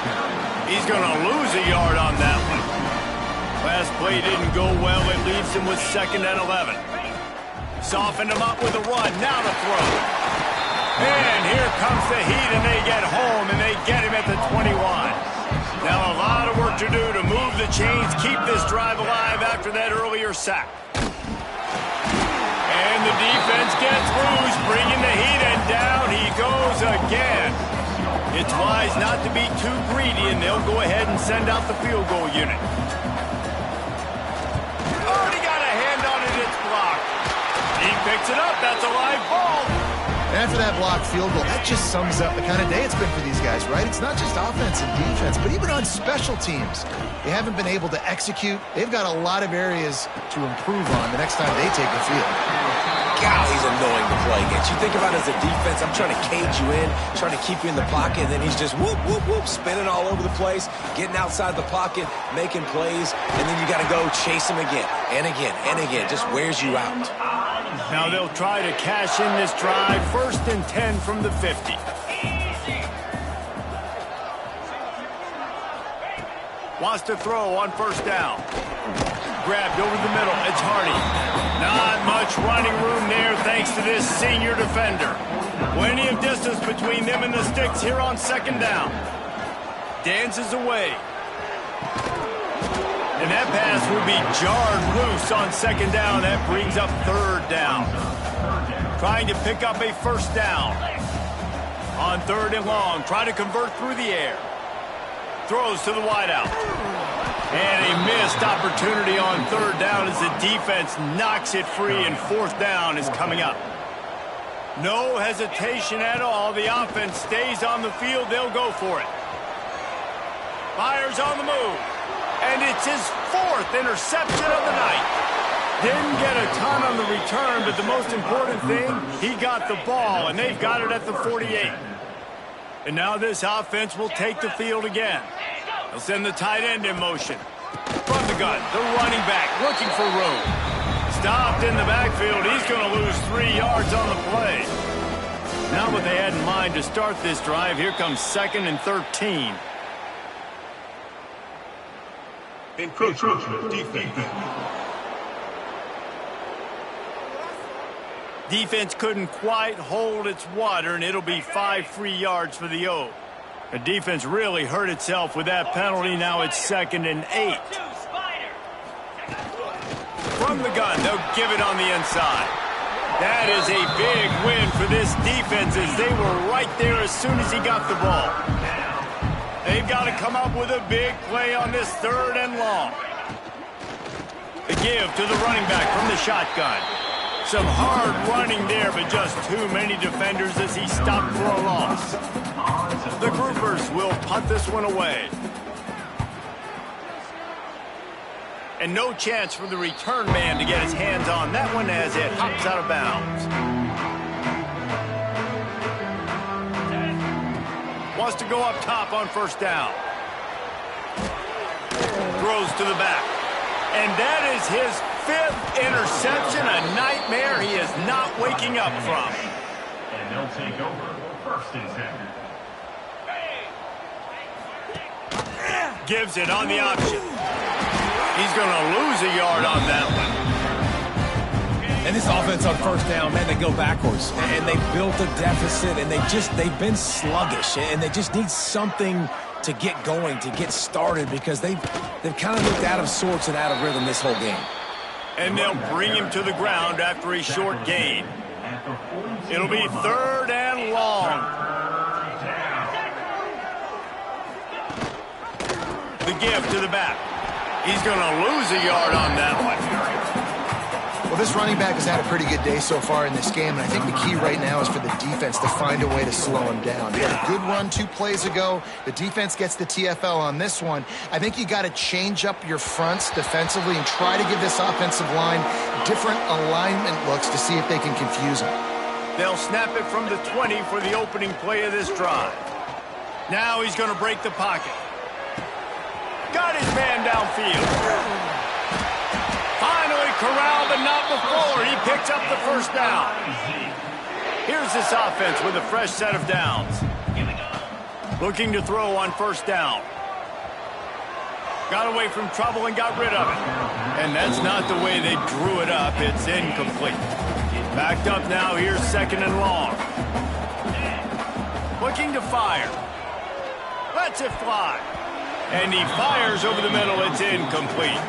Speaker 1: He's going to lose a yard on that one. Last play didn't go well. It leaves him with 2nd and 11. Softened him up with a run. Now to throw. And here comes the heat, and they get home, and they get him at the 21. Now a lot of work to do to move the chains, keep this drive alive after that earlier sack. And the defense gets loose, bringing the heat, and down he goes again. It's wise not to be too greedy, and they'll go ahead and send out the field goal unit. Already got a hand on it, it's blocked. He picks it up, that's a live ball.
Speaker 3: And after that blocked field goal, that just sums up the kind of day it's been for these guys, right? It's not just offense and defense, but even on special teams. They haven't been able to execute. They've got a lot of areas to improve on the next time they take the field.
Speaker 2: God, he's annoying to play against. You think about it as a defense, I'm trying to cage you in, trying to keep you in the pocket, and then he's just whoop, whoop, whoop, spinning all over the place, getting outside the pocket, making plays, and then you got to go chase him again and again and again. Just wears you out.
Speaker 1: Now they'll try to cash in this drive. 1st and 10 from the 50. Wants to throw on first down. Grabbed over the middle. It's Hardy. Not much running room there thanks to this senior defender. Plenty of distance between them and the sticks here on 2nd down. Dances away. And that pass will be jarred loose on 2nd down. That brings up 3rd down. Trying to pick up a first down. On 3rd and long, try to convert through the air. Throws to the wideout. And a missed opportunity on 3rd down as the defense knocks it free, and 4th down is coming up. No hesitation at all. The offense stays on the field. They'll go for it. Fires on the move. And it's his 4th interception of the night. Didn't get a ton on the return, but the most important thing, he got the ball, and they've got it at the 48. And now this offense will take the field again. They'll send the tight end in motion. From the gun, the running back looking for room. Stopped in the backfield. He's going to lose 3 yards on the play. Not what they had in mind to start this drive. Here comes 2nd and 13.
Speaker 4: Encroachment defense.
Speaker 1: Defense couldn't quite hold its water, and it'll be 5 free yards for the O. The defense really hurt itself with that penalty. Now it's 2nd and 8. From the gun, they'll give it on the inside. That is a big win for this defense as they were right there as soon as he got the ball. They've got to come up with a big play on this 3rd and long. The give to the running back from the shotgun. Some hard running there, but just too many defenders as he stopped for a loss. The Groupers will punt this one away. And no chance for the return man to get his hands on that one as it hops out of bounds. Wants to go up top on 1st down. Throws to the back. And that is his 5th interception, a nightmare he is not waking up from.
Speaker 4: And they'll take over 1st and 10.
Speaker 1: Gives it on the option. He's going to lose a yard on that one.
Speaker 2: And this offense on 1st down, man, they go backwards. And they built a deficit, and they've been sluggish. And they just need something to get going, to get started, because they've kind of looked out of sorts and out of rhythm this whole game.
Speaker 1: And they'll bring him to the ground after a short gain. It'll be 3rd and long. The give to the back. He's going to lose a yard on that one.
Speaker 3: Well, this running back has had a pretty good day so far in this game, and I think the key right now is for the defense to find a way to slow him down. He had a good run 2 plays ago. The defense gets the TFL on this one. I think you got to change up your fronts defensively and try to give this offensive line different alignment looks to see if they can confuse him.
Speaker 1: They'll snap it from the 20 for the opening play of this drive. Now he's going to break the pocket. Got his man downfield. Finally corralled, but not before. He picks up the 1st down. Here's this offense with a fresh set of downs. Looking to throw on 1st down. Got away from trouble and got rid of it. And that's not the way they drew it up. It's incomplete. Backed up now. Here's 2nd and long. Looking to fire. Lets it fly. And he fires over the middle. It's incomplete.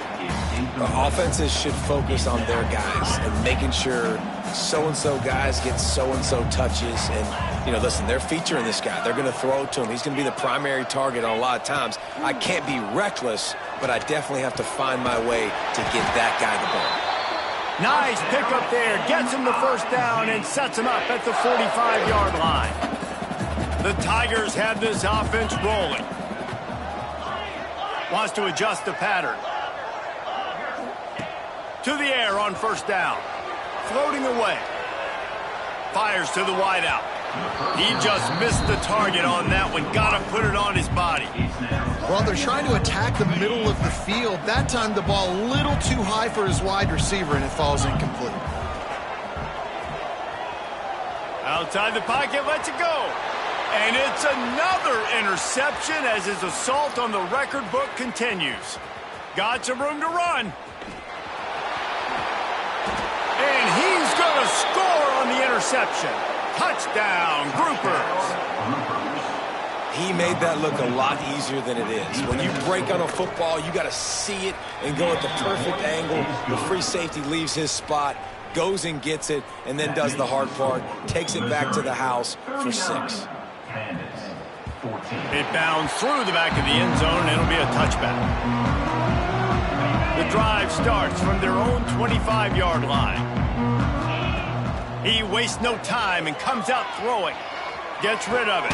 Speaker 2: Offenses should focus on their guys and making sure so-and-so guys get so-and-so touches. And, listen, they're featuring this guy. They're going to throw it to him. He's going to be the primary target on a lot of times. I can't be reckless, but I definitely have to find my way to get that guy the ball.
Speaker 1: Nice pickup there. Gets him the 1st down and sets him up at the 45-yard line. The Tigers have this offense rolling. Wants to adjust the pattern. To the air on 1st down. Floating away. Fires to the wideout. He just missed the target on that one. Got to put it on his body.
Speaker 3: Well, they're trying to attack the middle of the field. That time the ball a little too high for his wide receiver, and it falls incomplete.
Speaker 1: Outside the pocket, lets it go. And it's another interception as his assault on the record book continues. Got some room to run. And he's going to score on the interception. Touchdown, Groupers.
Speaker 2: He made that look a lot easier than it is. When you break on a football, you got to see it and go at the perfect angle. The free safety leaves his spot, goes and gets it, and then does the hard part, takes it back to the house for 6.
Speaker 1: It bounds through the back of the end zone, and it'll be a touchback. The drive starts from their own 25-yard line. He wastes no time and comes out throwing. Gets rid of it.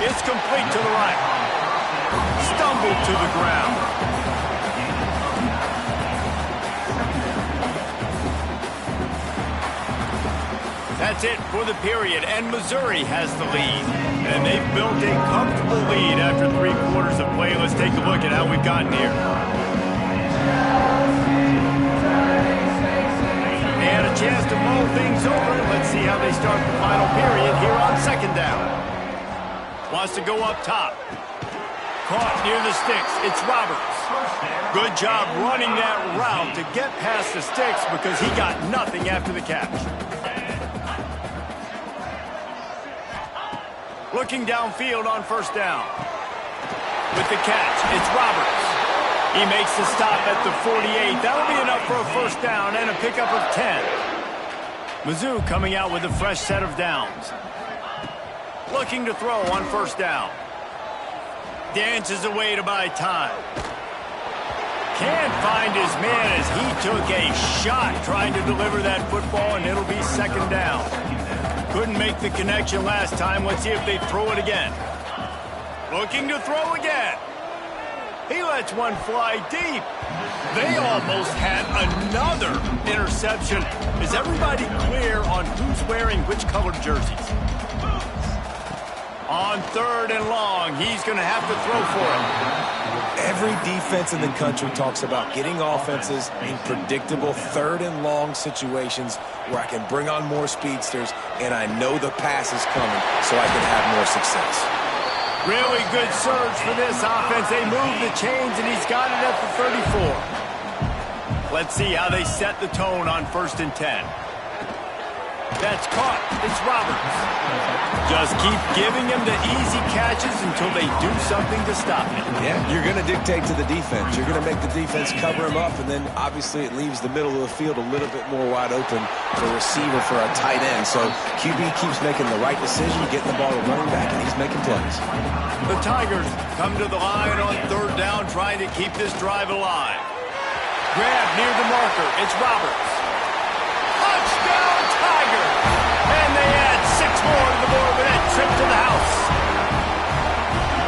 Speaker 1: It's complete to the right. Stumbled to the ground. That's it for the period, and Missouri has the lead. And they've built a comfortable lead after 3 quarters of play. Let's take a look at how we've gotten here. They had a chance to mull things over. Let's see how they start the final period here on 2nd down. Wants to go up top. Caught near the sticks. It's Roberts. Good job running that route to get past the sticks because he got nothing after the catch. Looking downfield on first down. With the catch, it's Roberts. He makes the stop at the 48. That'll be enough for a first down and a pickup of 10. Mizzou coming out with a fresh set of downs. Looking to throw on first down. Dances away to buy time. Can't find his man as he took a shot trying to deliver that football, and it'll be second down. Couldn't make the connection last time. Let's see if they throw it again. Looking to throw again. He lets one fly deep. They almost had another interception. Is everybody clear on who's wearing which colored jerseys? On third and long, he's going to have to throw for it.
Speaker 2: Every defense in the country talks about getting offenses in predictable third and long situations where I can bring on more speedsters and I know the pass is coming so I can have more success.
Speaker 1: Really good surge for this offense. They move the chains, and he's got it at the 34. Let's see how they set the tone on first and 10. That's caught. It's Roberts. Just keep giving him the easy catches until they do something to stop it.
Speaker 2: Yeah, you're going to dictate to the defense. You're going to make the defense cover him up, and then obviously it leaves the middle of the field a little bit more wide open for a receiver for a tight end. So QB keeps making the right decision, getting the ball to running back, and he's making plays.
Speaker 1: The Tigers come to the line on third down, trying to keep this drive alive. Grab near the marker. It's Roberts. Touchdown, Tigers! And they add 6 more to the board with that trip to the house.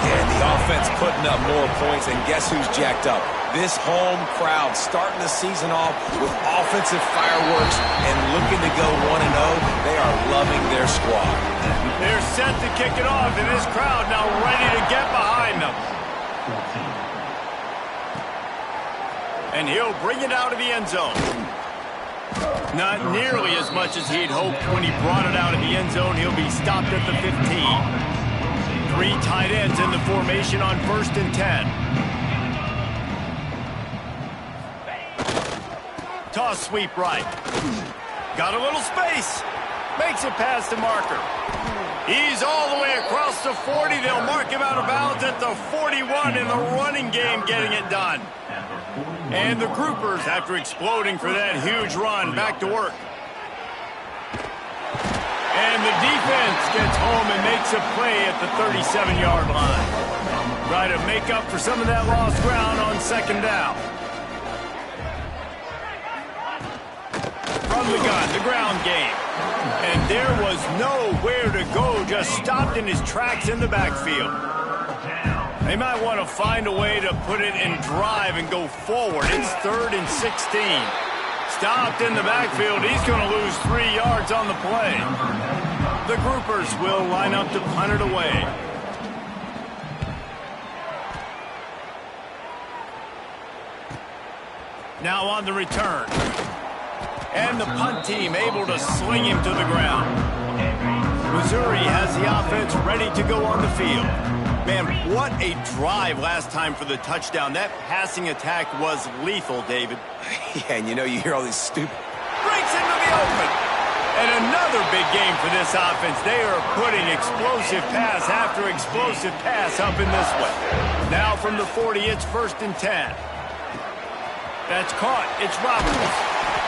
Speaker 2: And the offense putting up more points, and guess who's jacked up? This home crowd starting the season off with offensive fireworks and looking to go 1-0. They are loving their squad.
Speaker 1: They're set to kick it off, and this crowd now ready to get behind them. And he'll bring it out of the end zone. Not nearly as much as he'd hoped when he brought it out of the end zone. He'll be stopped at the 15. 3 tight ends in the formation on first and 10. Toss sweep right. Got a little space. Makes it past the marker. He's all the way across the 40. They'll mark him out of bounds at the 41 in the running game, getting it done. And the groupers, after exploding for that huge run, back to work. And the defense gets home and makes a play at the 37-yard line. Try to make up for some of that lost ground on second down. From the gun, the ground game. And there was nowhere to go, just stopped in his tracks in the backfield. They might want to find a way to put it in drive and go forward. It's 3rd and 16. Stopped in the backfield. He's going to lose 3 yards on the play. The groupers will line up to punt it away. Now on the return. And the punt team able to sling him to the ground. Missouri has the offense ready to go on the field. Man, what a drive last time for the touchdown. That passing attack was lethal, David.
Speaker 2: Yeah, and you know, you hear all these stupid...
Speaker 1: Breaks into the open. And another big game for this offense. They are putting explosive pass after explosive pass up in this one. Now from the 40, it's first and 10. That's caught. It's Roberts.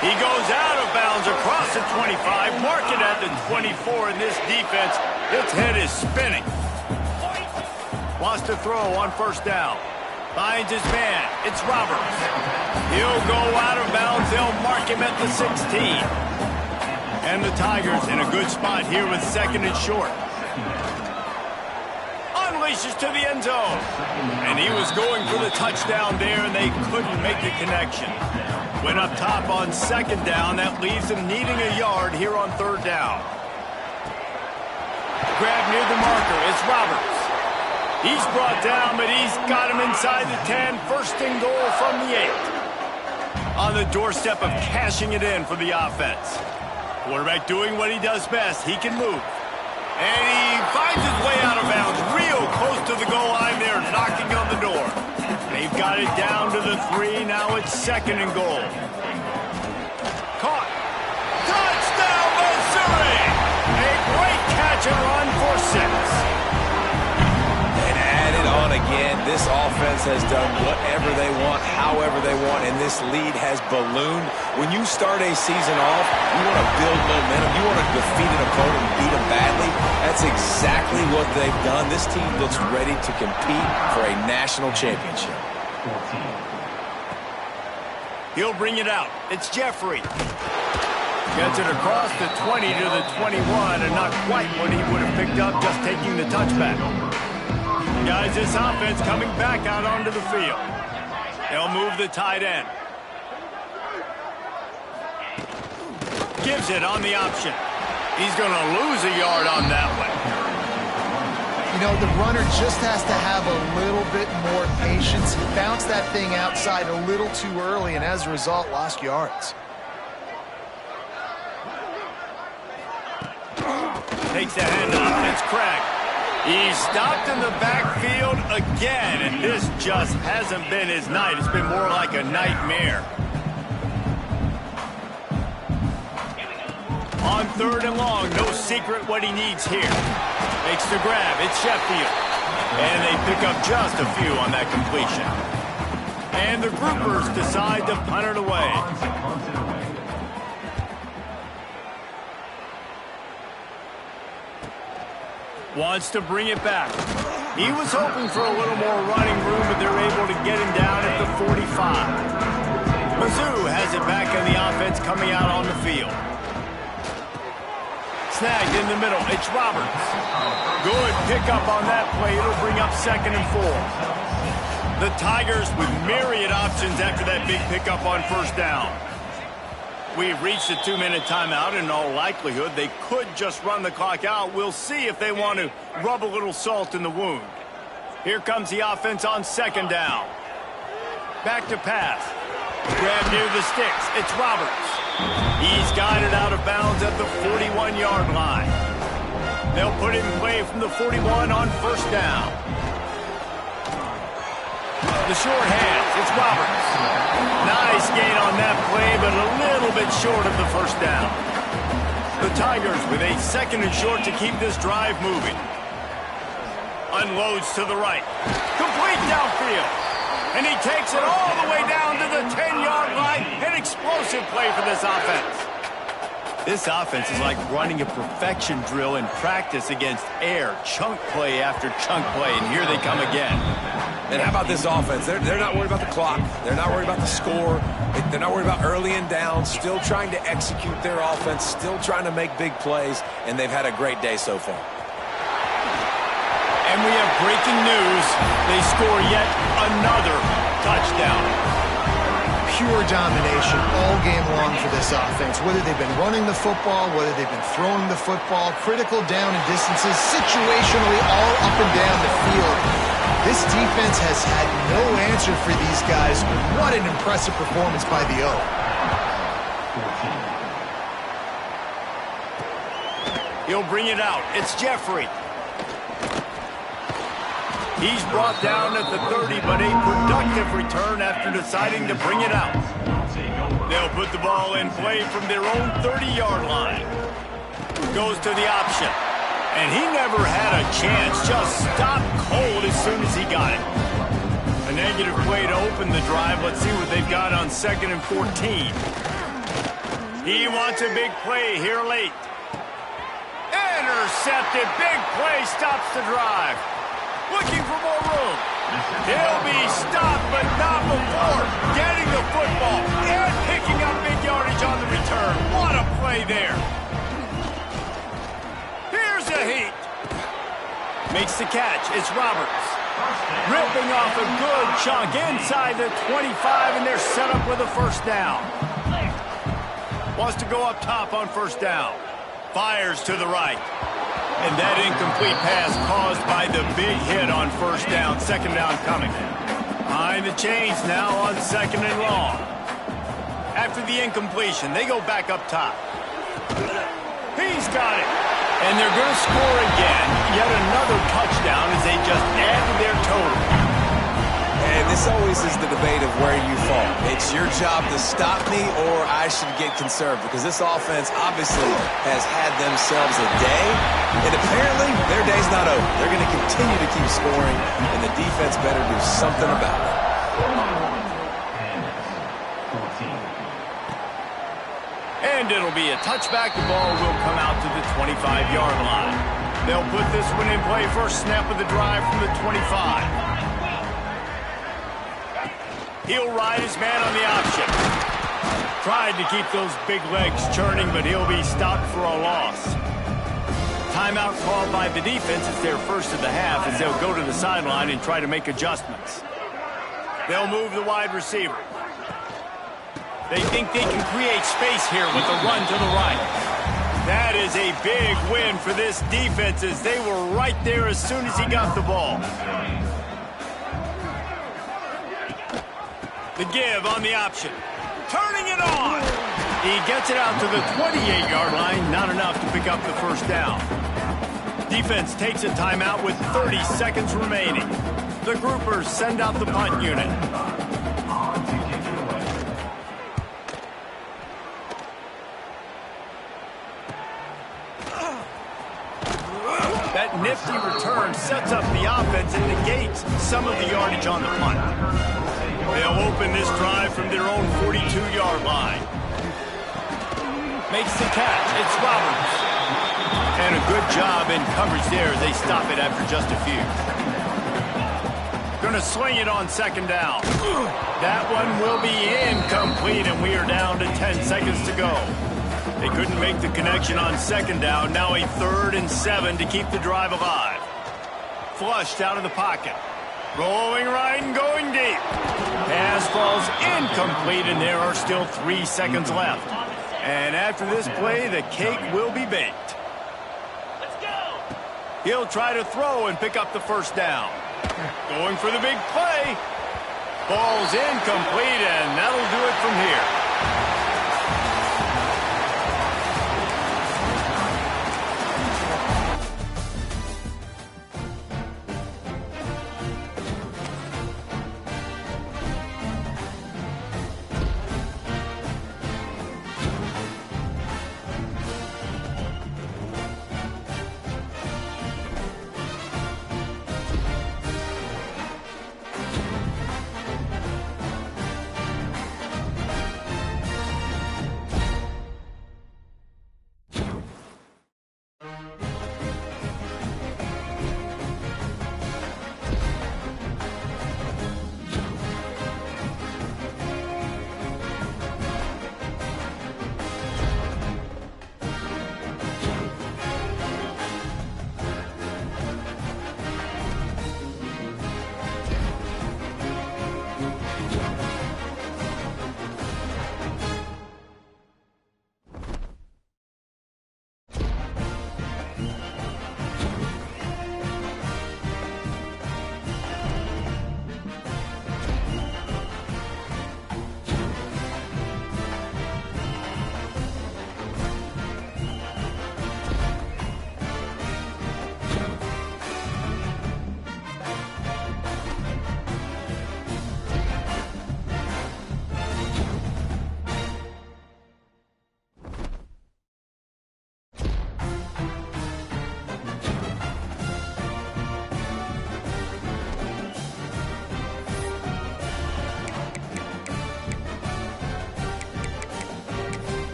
Speaker 1: He goes out of bounds across the 25, mark it at the 24, and this defense, its head is spinning. Wants to throw on first down. Finds his man. It's Roberts. He'll go out of bounds. They'll mark him at the 16. And the Tigers in a good spot here with second and short. Unleashes to the end zone. And he was going for the touchdown there, and they couldn't make the connection. Went up top on second down. That leaves them needing a yard here on third down. Grab near the marker. It's Roberts. He's brought down, but he's got him inside the 10. First and goal from the 8. On the doorstep of cashing it in for the offense. Quarterback doing what he does best. He can move. And he finds his way out of bounds. Real close to the goal line there, knocking on the door. They've got it down to the 3. Now it's second and goal. Caught. Touchdown, Missouri! A great catch and run for 6.
Speaker 2: this offense has done whatever they want, however they want, and this lead has ballooned. When you start a season off, you want to build momentum. You want to defeat an opponent and beat them badly. That's exactly what they've done. This team looks ready to compete for a national championship.
Speaker 4: 14.
Speaker 1: He'll bring it out. It's Jeffrey. Gets it across the 20 to the 21, and not quite what he would have picked up just taking the touchback. Guys, this offense coming back out onto the field. They'll move the tight end. Gives it on the option. He's going to lose a yard on that one.
Speaker 3: You know, the runner just has to have a little bit more patience. He bounced that thing outside a little too early, and as a result, lost yards.
Speaker 1: Takes the handoff. It's Craig. He's stopped in the backfield again, and this just hasn't been his night. It's been more like a nightmare. On 3rd and long, no secret what he needs here. Makes the grab. It's Sheffield. And they pick up just a few on that completion. And the groupers decide to punt it away. Wants to bring it back. He was hoping for a little more running room, but they're able to get him down at the 45. Mizzou has it back in the offense coming out on the field. Snagged in the middle. It's Roberts. Good pickup on that play. It'll bring up 2nd and 4. The Tigers with myriad options after that big pickup on 1st down. We've reached a 2-minute timeout, and in all likelihood, they could just run the clock out. We'll see if they want to rub a little salt in the wound. Here comes the offense on 2nd down. Back to pass. Grab near the sticks. It's Roberts. He's got it out of bounds at the 41-yard line. They'll put it in play from the 41 on 1st down. The short hands. It's Roberts. Nice gain on that play, but a little bit short of the 1st down. The Tigers with a 2nd and short to keep this drive moving. Unloads to the right. Complete downfield. And he takes it all the way down to the 10-yard line. An explosive play for this offense. This offense is like running a perfection drill in practice against air. Chunk play after chunk play, and here they come again.
Speaker 2: And how about this offense? They're not worried about the clock. They're not worried about the score. They're not worried about early and down. Still trying to execute their offense. Still trying to make big plays. And they've had a great day so far.
Speaker 1: And we have breaking news. They score yet another touchdown.
Speaker 3: Pure domination all game long for this offense. Whether they've been running the football, whether they've been throwing the football, critical down and distances, situationally all up and down the field. This defense has had no answer for these guys. What an impressive performance by the O.
Speaker 1: 14. He'll bring it out. It's Jeffrey. He's brought down at the 30, but a productive return after deciding to bring it out. They'll put the ball in play from their own 30-yard line. Goes to the option. And he never had a chance. Just stopped cold as soon as he got it. A negative play to open the drive. Let's see what they've got on 2nd and 14. He wants a big play here late. Intercepted. Big play stops the drive. Looking for more room. He'll be stopped, but not before getting the football and picking up big yardage on the return. What a play there. Here's a heat. Makes the catch. It's Roberts. Ripping off a good chunk inside the 25, and they're set up with a 1st down. Wants to go up top on 1st down. Fires to the right. And that incomplete pass caused by the big hit on 1st down. 2nd down coming. Behind the chains now on 2nd and long. After the incompletion, they go back up top. He's got it. And they're going to score again. Yet another touchdown as they just add to their total.
Speaker 2: And this this always is the debate of where you fall. It's your job to stop me, or I should get conserved, because this offense obviously has had themselves a day, and apparently their day's not over. They're going to continue to keep scoring, and the defense better do something about it.
Speaker 1: And it'll be a touchback. The ball will come out to the 25-yard line. They'll put this one in play. First snap of the drive from the 25. He'll ride his man on the option. Tried to keep those big legs churning, but he'll be stopped for a loss. Timeout called by the defense. It's their first of the half as they'll go to the sideline and try to make adjustments. They'll move the wide receiver. They think they can create space here with a run to the right. That is a big win for this defense as they were right there as soon as he got the ball. The give on the option. Turning it on. He gets it out to the 28-yard line. Not enough to pick up the first down. Defense takes a timeout with 30 seconds remaining. The groupers send out the punt unit. That nifty return sets up the offense and negates some of the yardage on the punt. They'll open this drive from their own 42-yard line. Makes the catch. It's Roberts. And a good job in coverage there as they stop it after just a few. Going to swing it on second down. That one will be incomplete, and we are down to 10 seconds to go. They couldn't make the connection on second down. Now a 3rd and 7 to keep the drive alive. Flushed out of the pocket. Rolling right and going deep. Pass falls incomplete, and there are still 3 seconds left. And after this play, the cake will be baked. Let's go. He'll try to throw and pick up the first down. Going for the big play. Ball's incomplete, and that'll do it from here.